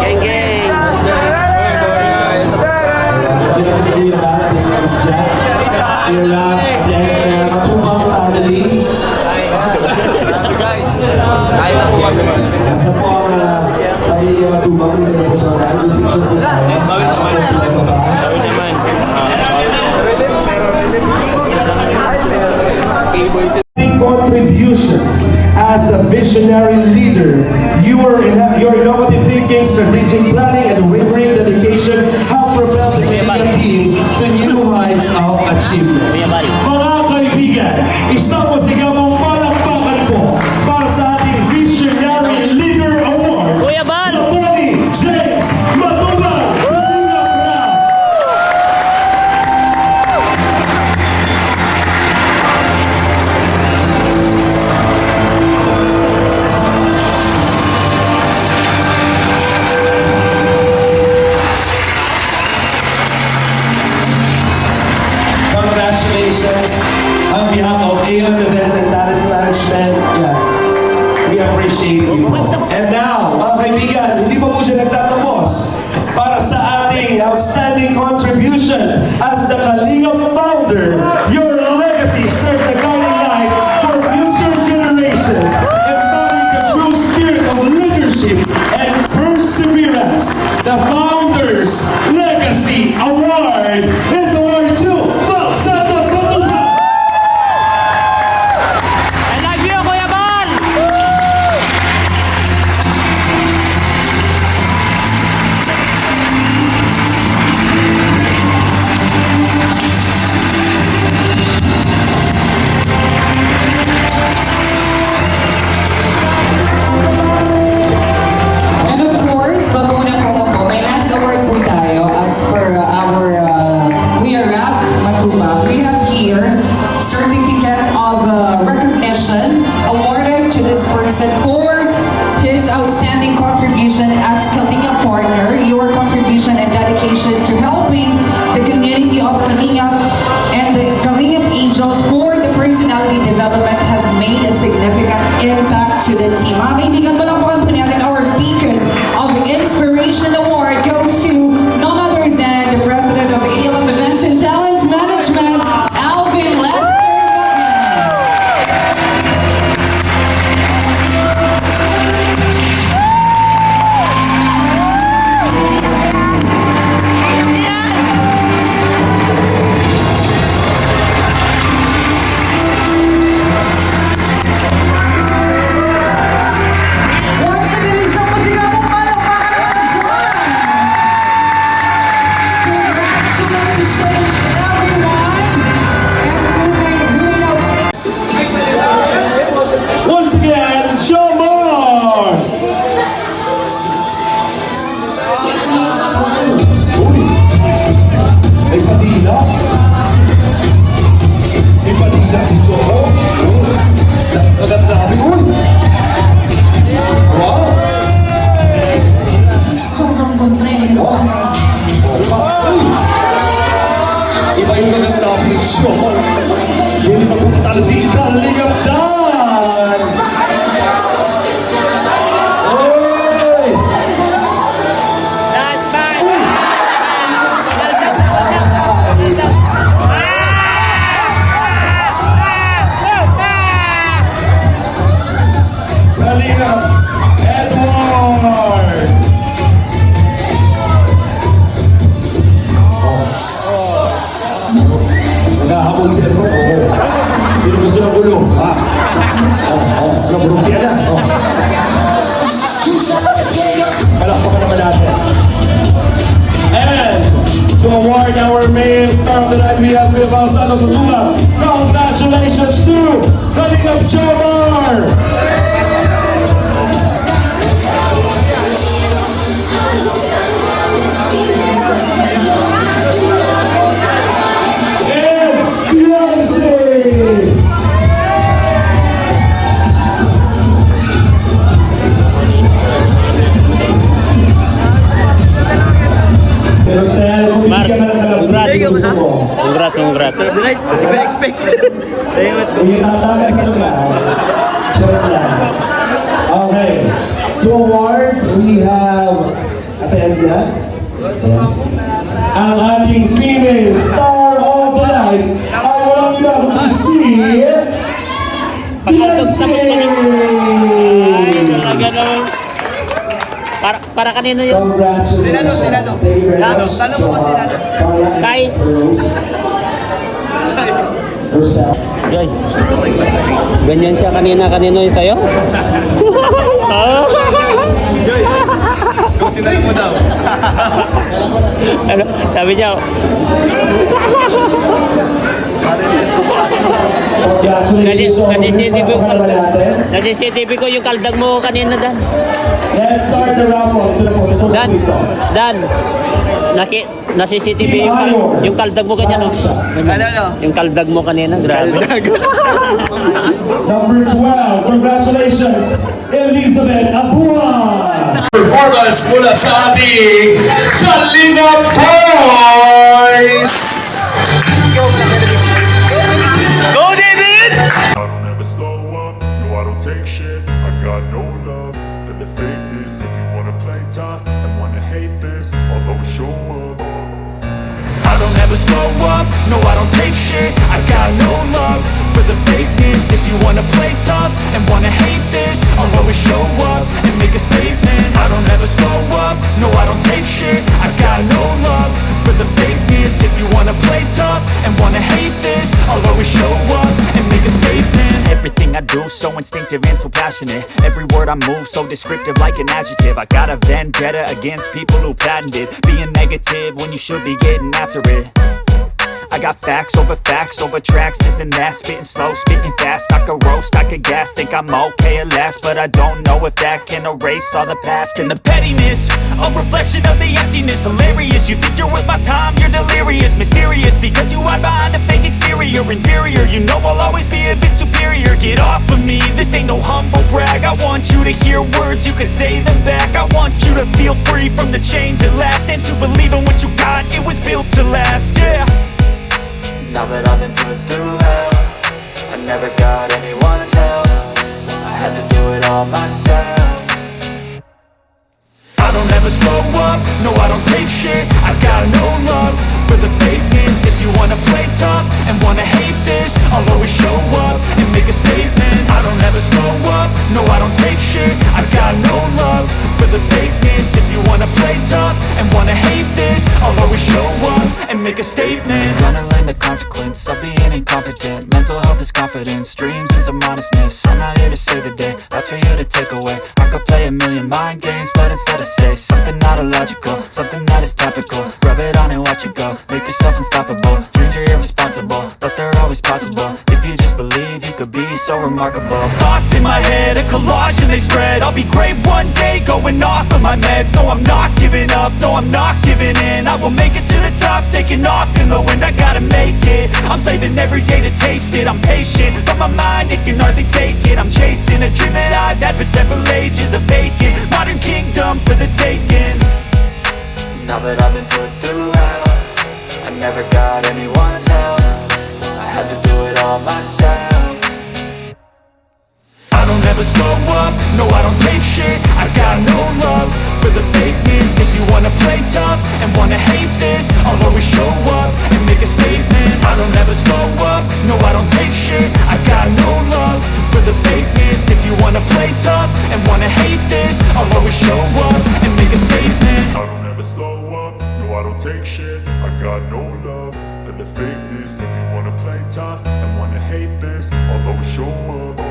Geng, geng. Nasa po ang pamilya Matubang dito na po sa unahan. Yung picture po tayo. Bawis naman. Problema ba? Bawis naman. Contribute contributions as a visionary leader. Your innovative thinking, strategic planning, and unwavering dedication have propelled the Kalinga team to new heights of achievement. Kuya Bal. Mga kaibigan, isang masigabang palakpakan po para sa ating Visionary Leader Award. Kuya Bal. Tony James Matubang. Congratulations on behalf of Aeon Events and Talents Management. Yeah, we appreciate you po. And now, mga kaibigan, hindi pa po siya nagtatapos. Para sa ating outstanding contributions as the Kalinga founder, your legacy serves a guiding light for future generations, embodying the true spirit of leadership and perseverance. The Founders Legacy Award is awarded to Val Santos Matubang. I love you, Kuya Bal. And of course, bago na po, may last award po tayo as per our Kuya Rap Matubang. We have here certificate of recognition awarded to this person for his outstanding contribution as Kalinga partner. Your contribution and dedication to helping the community of Kalinga and the Kalinga Angels for the personality development have made a significant impact to the team. Mga kaibigan, palakpakan po natin our beacon of inspiration award goes to none other than the president of ALM Events and Talents Management, Alvin Lester Magnan. Once again, isang masigabong palakpakan naman dyan. Congratulations, everyone! And moving out. Once again, Jomar! Uy! May padila! May padila si Jomar! Maganda rin! Uy! Wow! Sobrang kontrero kasi. Uy! Iba yung maganda ang misyon! Hindi na punta si Kalinga Dan! Uy! Kalinga Edward! Naghahabol sila bro. Oo. Sino gusto ng gulo? Ha? Sa burukya na. Palakpakan naman natin. And to award our main star of the night, we have Kuya Val Santos Matubang. Congratulations to Kalinga Jomar! And Beyonce! Pero Sel, kung Mar, bibigyan ka ng congrats. kalabit, gusto mo. Congrats. Hindi ko expect. Kung yung tatakas ka, charot lang. Okay. To award, we have, attend na? Ayan. Ang ating female star of the night, ang walang iba kundi si Beyonce! Talaga naman. Para kanino yun? Congratulations. Thank you very much. Carla and Kahit. Rose. Herself. Joy. Ganyan siya kanina yung sa'yo? Sinay mo daw. Ano? Sabi niya, nasi-CCTV ko yung kaldag mo kanina, Dan. Let's start the raffle. Ito na po. Ito na Dan, po ito. Dan, nasi-CCTV yung kaldag mo kanina, no? Yung kaldag mo kanina, grabe. Number 12, congratulations, Elizabeth Abuan! Performance mula sa ating Kalingap Boys! Go, David! I don't ever slow up, no I don't take shit. I got no love for the fakeness. If you wanna play tough and wanna hate this, I'll always show up. I don't ever slow up, no I don't take shit. I got no love for the fakeness. If you wanna play tough and wanna hate this, I'll always show up and make a statement. I don't ever slow up, no I don't take shit. I got no love for the fakeness. If you wanna play tough and wanna hate this, I'll always show up and make a statement. Everything I do so instinctive and so passionate. Every word I move so descriptive like an adjective. I got a vendetta against people who patented being negative when you should be getting after it. I got facts over tracks, this and that. Spitting slow, spitting fast. I could roast, I could gas. Think I'm okay at last, but I don't know if that can erase all the past. And the pettiness, a reflection of the emptiness. Hilarious, you think you're worth my time, you're delirious. Mysterious, because you hide behind a fake exterior. Inferior, you know I'll always be a bit superior. Get off of me, this ain't no humble brag. I want you to hear words, you can say them back. I want you to feel free from the chains at last, and to believe in what you got, it was built to last, yeah. Now that I've been put through hell, I never got anyone's help. I had to do it all myself. I don't ever slow up, no I don't take shit. I got no love for the fakeness. If you wanna play tough and wanna hate this, I'll always show up and make a statement. I don't ever slow up, no I don't take shit. I got no love for the fakeness. If you wanna play tough and wanna hate this, I'll always show up and make a statement. Gonna learn the consequence of being incompetent. Mental health is confidence, dreams and some honestness. I'm not here to save the day, that's for you to take away. I could play a million mind games, but instead I say something not illogical, something that is topical. Rub it on and watch it go, make yourself unstoppable. Dreams are irresponsible, but they're always possible. If you just believe, you could be so remarkable. Thoughts in my head, a collage and they spread. I'll be great one day, going off of my meds. No, I'm not giving up, no, I'm not giving in. I will make it to the top, taking off in the wind. I gotta make it, I'm saving every day to taste it. I'm patient, but my mind, it can hardly take it. I'm chasing a dream that I've had for several ages. A vacant, modern kingdom for the taking. Now that I've been put through hell, I never got anyone's help. I had to do it all myself. I don't ever slow up, no I don't take shit. I got no love for the fakeness. If you wanna play tough and wanna hate this, I'll always show up and make a statement. I don't ever slow up, no I don't take shit. I got no love for the fakeness. If you wanna play tough and wanna hate this, I'll always show up and make a statement. I don't ever slow up, no I don't take shit. I got no love for the fakeness. If you wanna play tough and wanna hate this, I'll always show up.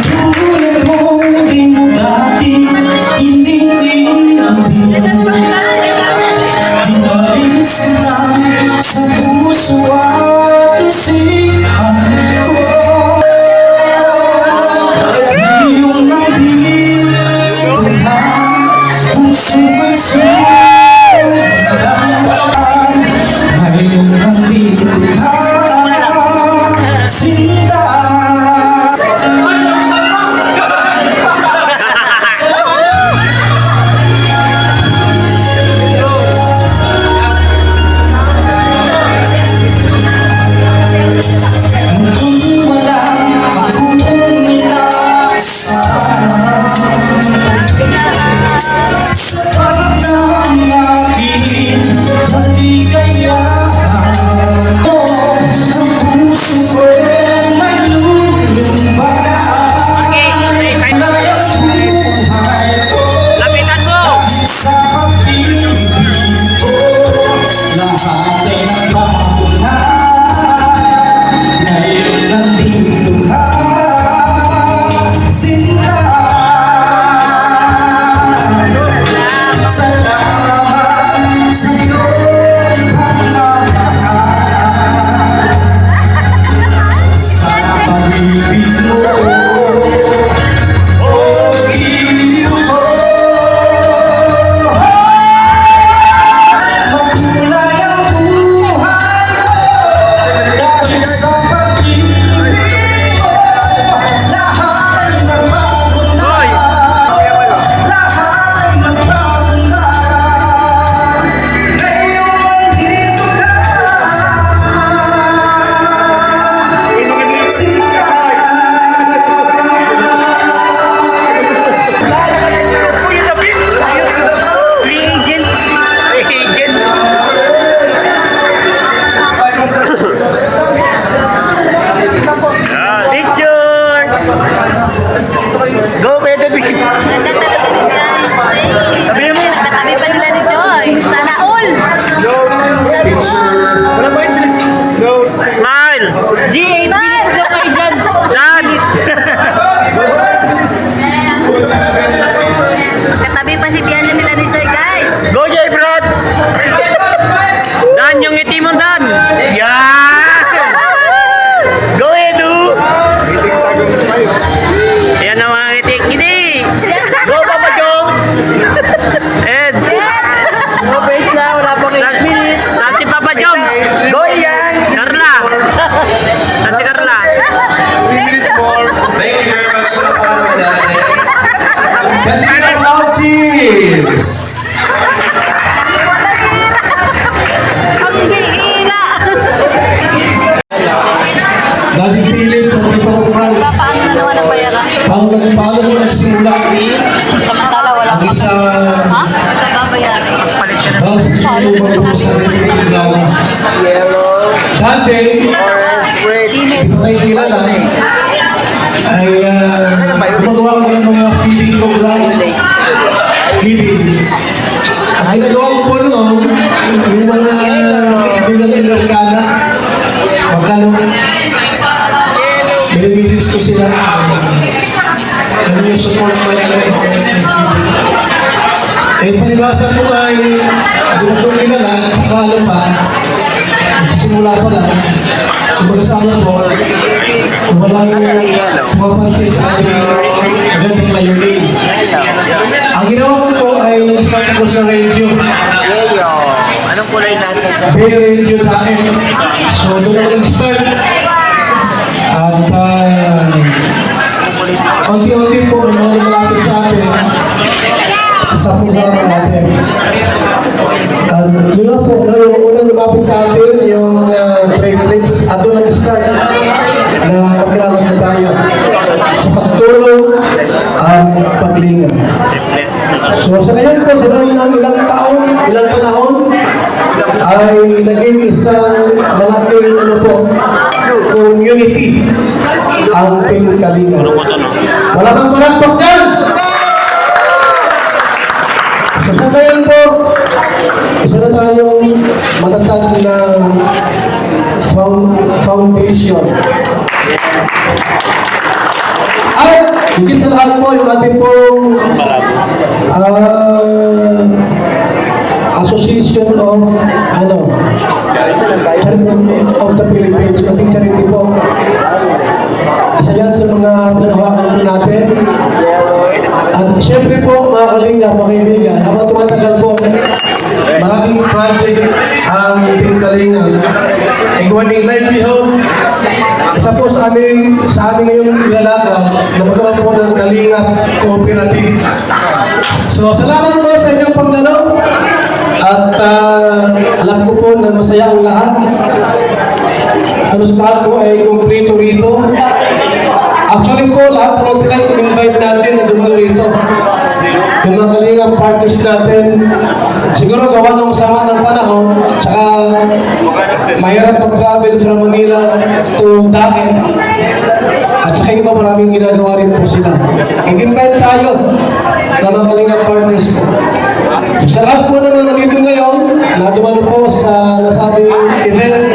Tulad kong binugatin, hindi ko inalis ko lang sa puso at isipan ko. Ngayong nandito ka, puso ko'y susulan. Ngayong nandito ka, sinta. na ba ako na? Ngayon nandito ka, sinta. Salamat sa'yo, pagmamahal. Sa pag-ibig mo, o ibig mo. Makulay ang buhay ko dahil sa pag-ibig mo. Lahat ay nagbago na. Lahat ay nagbago na. Ngayon nandito ka. Picture! Go, Kuya David! Ganda talaga si Guy. Sabi mo! Nagtatabi pa nila ni Joy. Sana all. Smile! G8 minutes na kayo dyan! Yan! Katabi pa si Bianca nila ni Joy, guys. Go, Jay Brad! Dan, yung ngiti mo, Dan! Yan! Go, Edu! Yan ang mga ngiti. Ngiti! Go, Papa Jones! Ed! Go, face na. Wala pang 8 minutes. Santi Papa Jones! Go, Ian! Carla! Santi Carla! 3 minutes more. Thank you very much for the panel natin. Kalingap Love Teams! Ang hihina. Dating pilit ng People of France. Paano na naman ang bayaran? Paano mo nagsimula? Samantala, wala Ang pa. isa, Ha? Babayaran. dahil sa susunod mo sa Pilipinas. Dati, hindi pa tayo kilala, ay gumagawa ko ng mga feeding program. Feeding. Ang ginagawa ko po noon, yung mga Amerikana, magkano, minibisis ko sila. Kami yung support ko yan. Eh, palibasa po ay doon po kilala, akala pa, simula pa lang, kumbaga sa alam po, walang pumapansin sa ating magandang layunin. Ang ginawa ko po ay nag-start ko sa radio. Anong kulay natin? Bay Radio dahil. So doon ako nag-start. At unti-unti po may mga lumalapit sa akin sa programa natin. Yun lang po, yung unang lumapit sa atin, yung trade-links, at doon nag-start na pagkakaroon na tayo sa pagtulong at paglingan. So sa ngayon po, sa loob ng ilang taon, ilang panahon, ay naging isang malaking community ang Team Kalinga. Wala kang palakpak dyan! So sa ngayon po, isa na tayong matatag na foundation. At higit sa lahat po, yung ating pong Association of Charity of the Philippines, ating charity po. Isa yan sa mga pinagawakan po natin. At siyempre po, mga kalinga, mga kaibigan, habang tumatagal po, maraming project ang Team Kalinga. Iguaning livelihood. Isa po sa aming ngayong nilalakad na magkaroon po ng Kalinga Cooperative. So, salamat po sa inyong pagdalaw. At alam ko po na masaya ang lahat. Halos lahat po ay kumplito rito. Actually po, lahat po sila in-invite natin na dumalo rito. Yung mga Kalingap partners natin, siguro gawa ng sama ng panahon, tsaka mahirap pag-travel from Manila to Daet. At saka iba maraming ginagawa rin po sila. I-invite tayo ng mga Kalingap partners po. Sa lahat po naman nandito ngayon, na dumalo po sa nasabing event,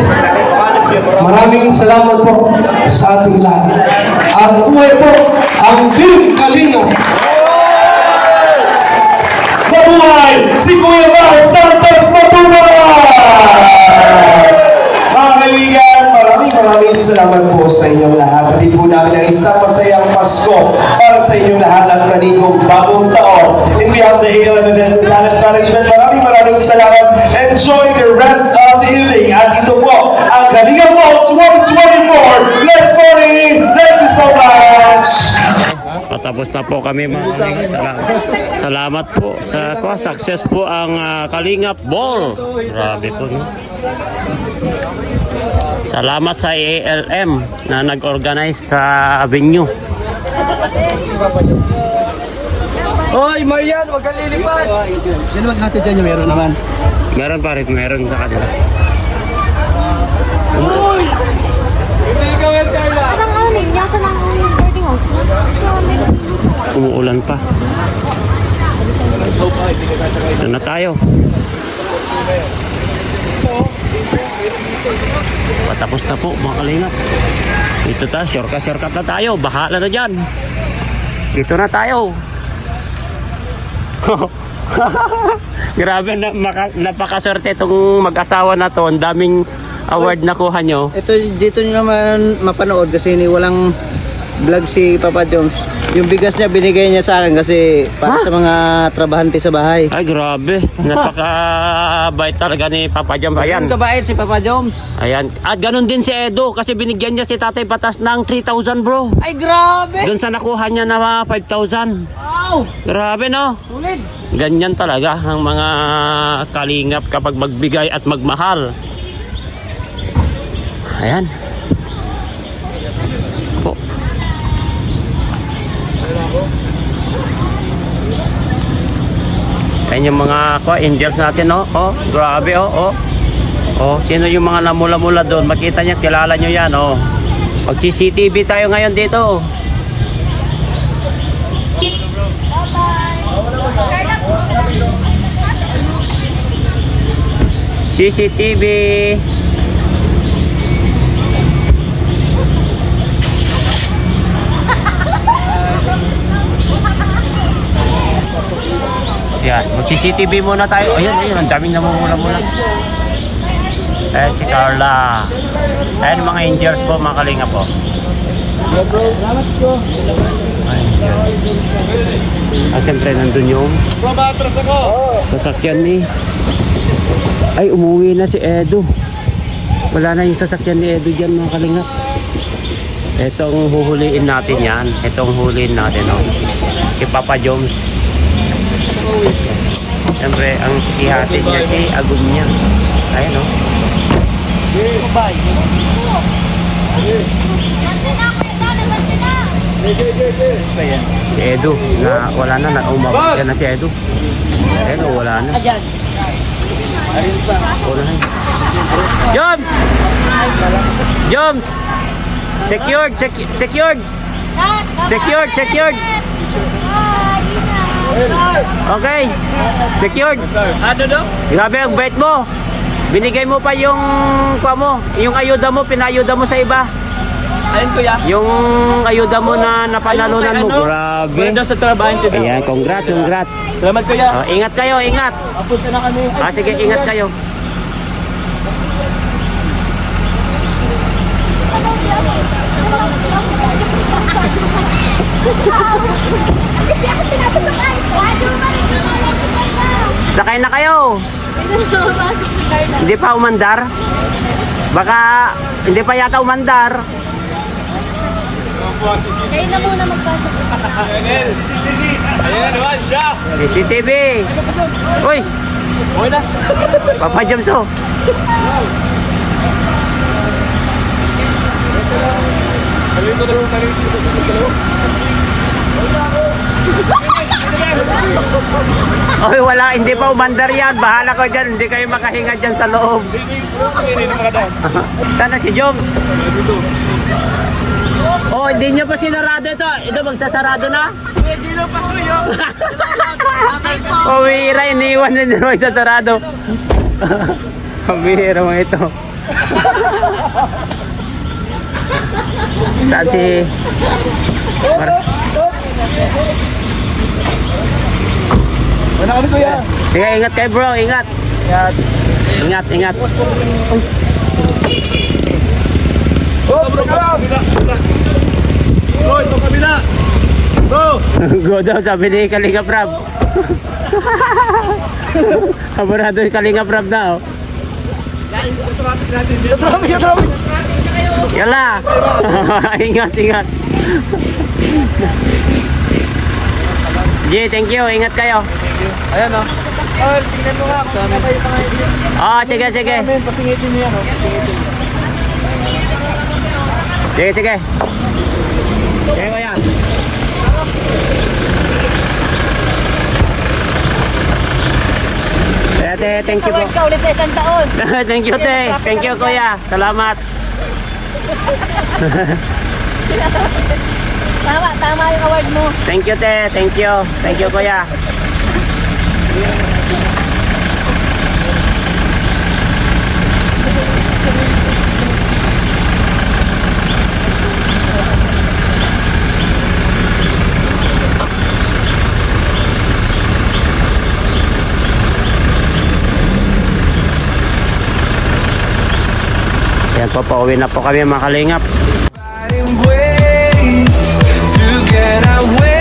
maraming salamat po sa ating lahat. At buhay po ang Team Kalinga. Mabuhay si Kuya Mar Santos Matubang! Mga kaibigan, maraming salamat po sa inyong lahat. At po namin ang isang masayang Pasko para sa inyong lahat at manigong bagong taon. In behalf of the ALM Events and Talents Management, maraming salamat. Enjoy the rest of the evening. At ito po ang Kalinga Ball 2024. Let's party! Thank you so much! Patapos na po kami mga kalingap. Salamat po sa success po ang Kalingap Ball. Grabe po, no? Salamat sa ALM na nag-organize sa venue. Hoy, Marian, huwag kang lilipad! Yan naman natin dyan yung meron naman. Meron pa rin, meron sa kanila. Uy! Hindi ka rin, Carla! Anong anin? Nasa lang ang boarding house mo? Umuulan pa. Ito na tayo. Patapos na po mga kalingap. Dito tayo, shortcut na tayo. Bahala na dyan. Dito na tayo. Grabe na napakaswerte itong mag-asawa na to. Ang daming award na kuha nyo. Ito, dito nyo naman mapanood kasi walang vlog si Papa Jones. Yung bigas niya binigay niya sa akin kasi para sa mga trabahante sa bahay. Ay grabe. Napakabait talaga ni Papa Jom. Ayan. Ang kabait si Papa Jones. Ayan. At ganun din si Edo kasi binigyan niya si Tatay Patas ng 3,000 bro. Ay grabe! Doon sa nakuha niya na 5,000. Wow! Grabe no? Ulit! Ganyan talaga ang mga kalingap kapag magbigay at magmahal. Ayan. Po. Ayan yung mga angels natin, oh. Oh, grabe, oh, oh. Oh, sino yung mga namula-mula doon? Makita niya, kilala nyo yan, oh. Pag CCTV tayo ngayon dito. CCTV. Yan, mag-CCTV muna tayo. Ayun, ang daming namumula-mula. Ayan si Carla. Ayan mga angels po, mga kalinga po. At siyempre nandun yung sasakyan ni... Ay, umuwi na si Edo. Wala na yung sasakyan ni Edo dyan, mga kalinga. Itong huhuliin natin yan. Itong huliin natin, oh. Si Papa Jones. Siyempre, ang ihatid niya si Agum niya. Ayun, oh. Si Edo, na wala na, umabot na si Edo. Ayun, oh, wala na. Wala na. Joms! Joms! Secured! Secured! Okay. Secured. Ano do? Grabe ang bait mo. Binigay mo pa yung yung ayuda mo, pinayuda mo sa iba. Ayun kuya. Yung ayuda mo na napanalunan mo. Grabe. Wala sa trabaho nito. Ayan, congrats. Salamat kuya. Oh, ingat kayo, ingat. Apunta na kami. Sige, ingat kayo. Sakay na kayo. Hindi pa umandar? Baka hindi pa yata umandar. Kayo na muna magpasok. Ayan naman siya. CCTV. Uy. Okay na. Papa Jones, oh. Oy, wala, hindi pa umandar yan. Bahala ko dyan, hindi kayo makahinga dyan sa loob. Sana si Jom. Oh, hindi nyo pa sinarado ito. Ito, magsasarado na. Gilo Pasuyo. Pawira, iniwan na nila magsasarado. Pabihira mo ito. Saan si... Wala kami kuya. Sige, ingat kayo bro, ingat. Ingat, ingat. Bro, ito kabila. Bro. Go daw, sabi ni Kalinga Prab. Kabarado yung Kalinga Prab na, oh. Traffic. Yala! Ingat, ingat. G, thank you. Ingat kayo. Ayan o. Oh, tingnan mo nga kung ano ba yung mga idea. Oh, sige, sige. Pasingitin mo yan o. Pasingitin. Sige, sige. Sige ko yan. Te, thank you po. Award ka ulit sa isang taon. Thank you, te. Thank you, kuya. Salamat. Tama yung award mo. Thank you, te. Thank you. Thank you, kuya. Yan po, pauwi na po kami mga kalingap. To get away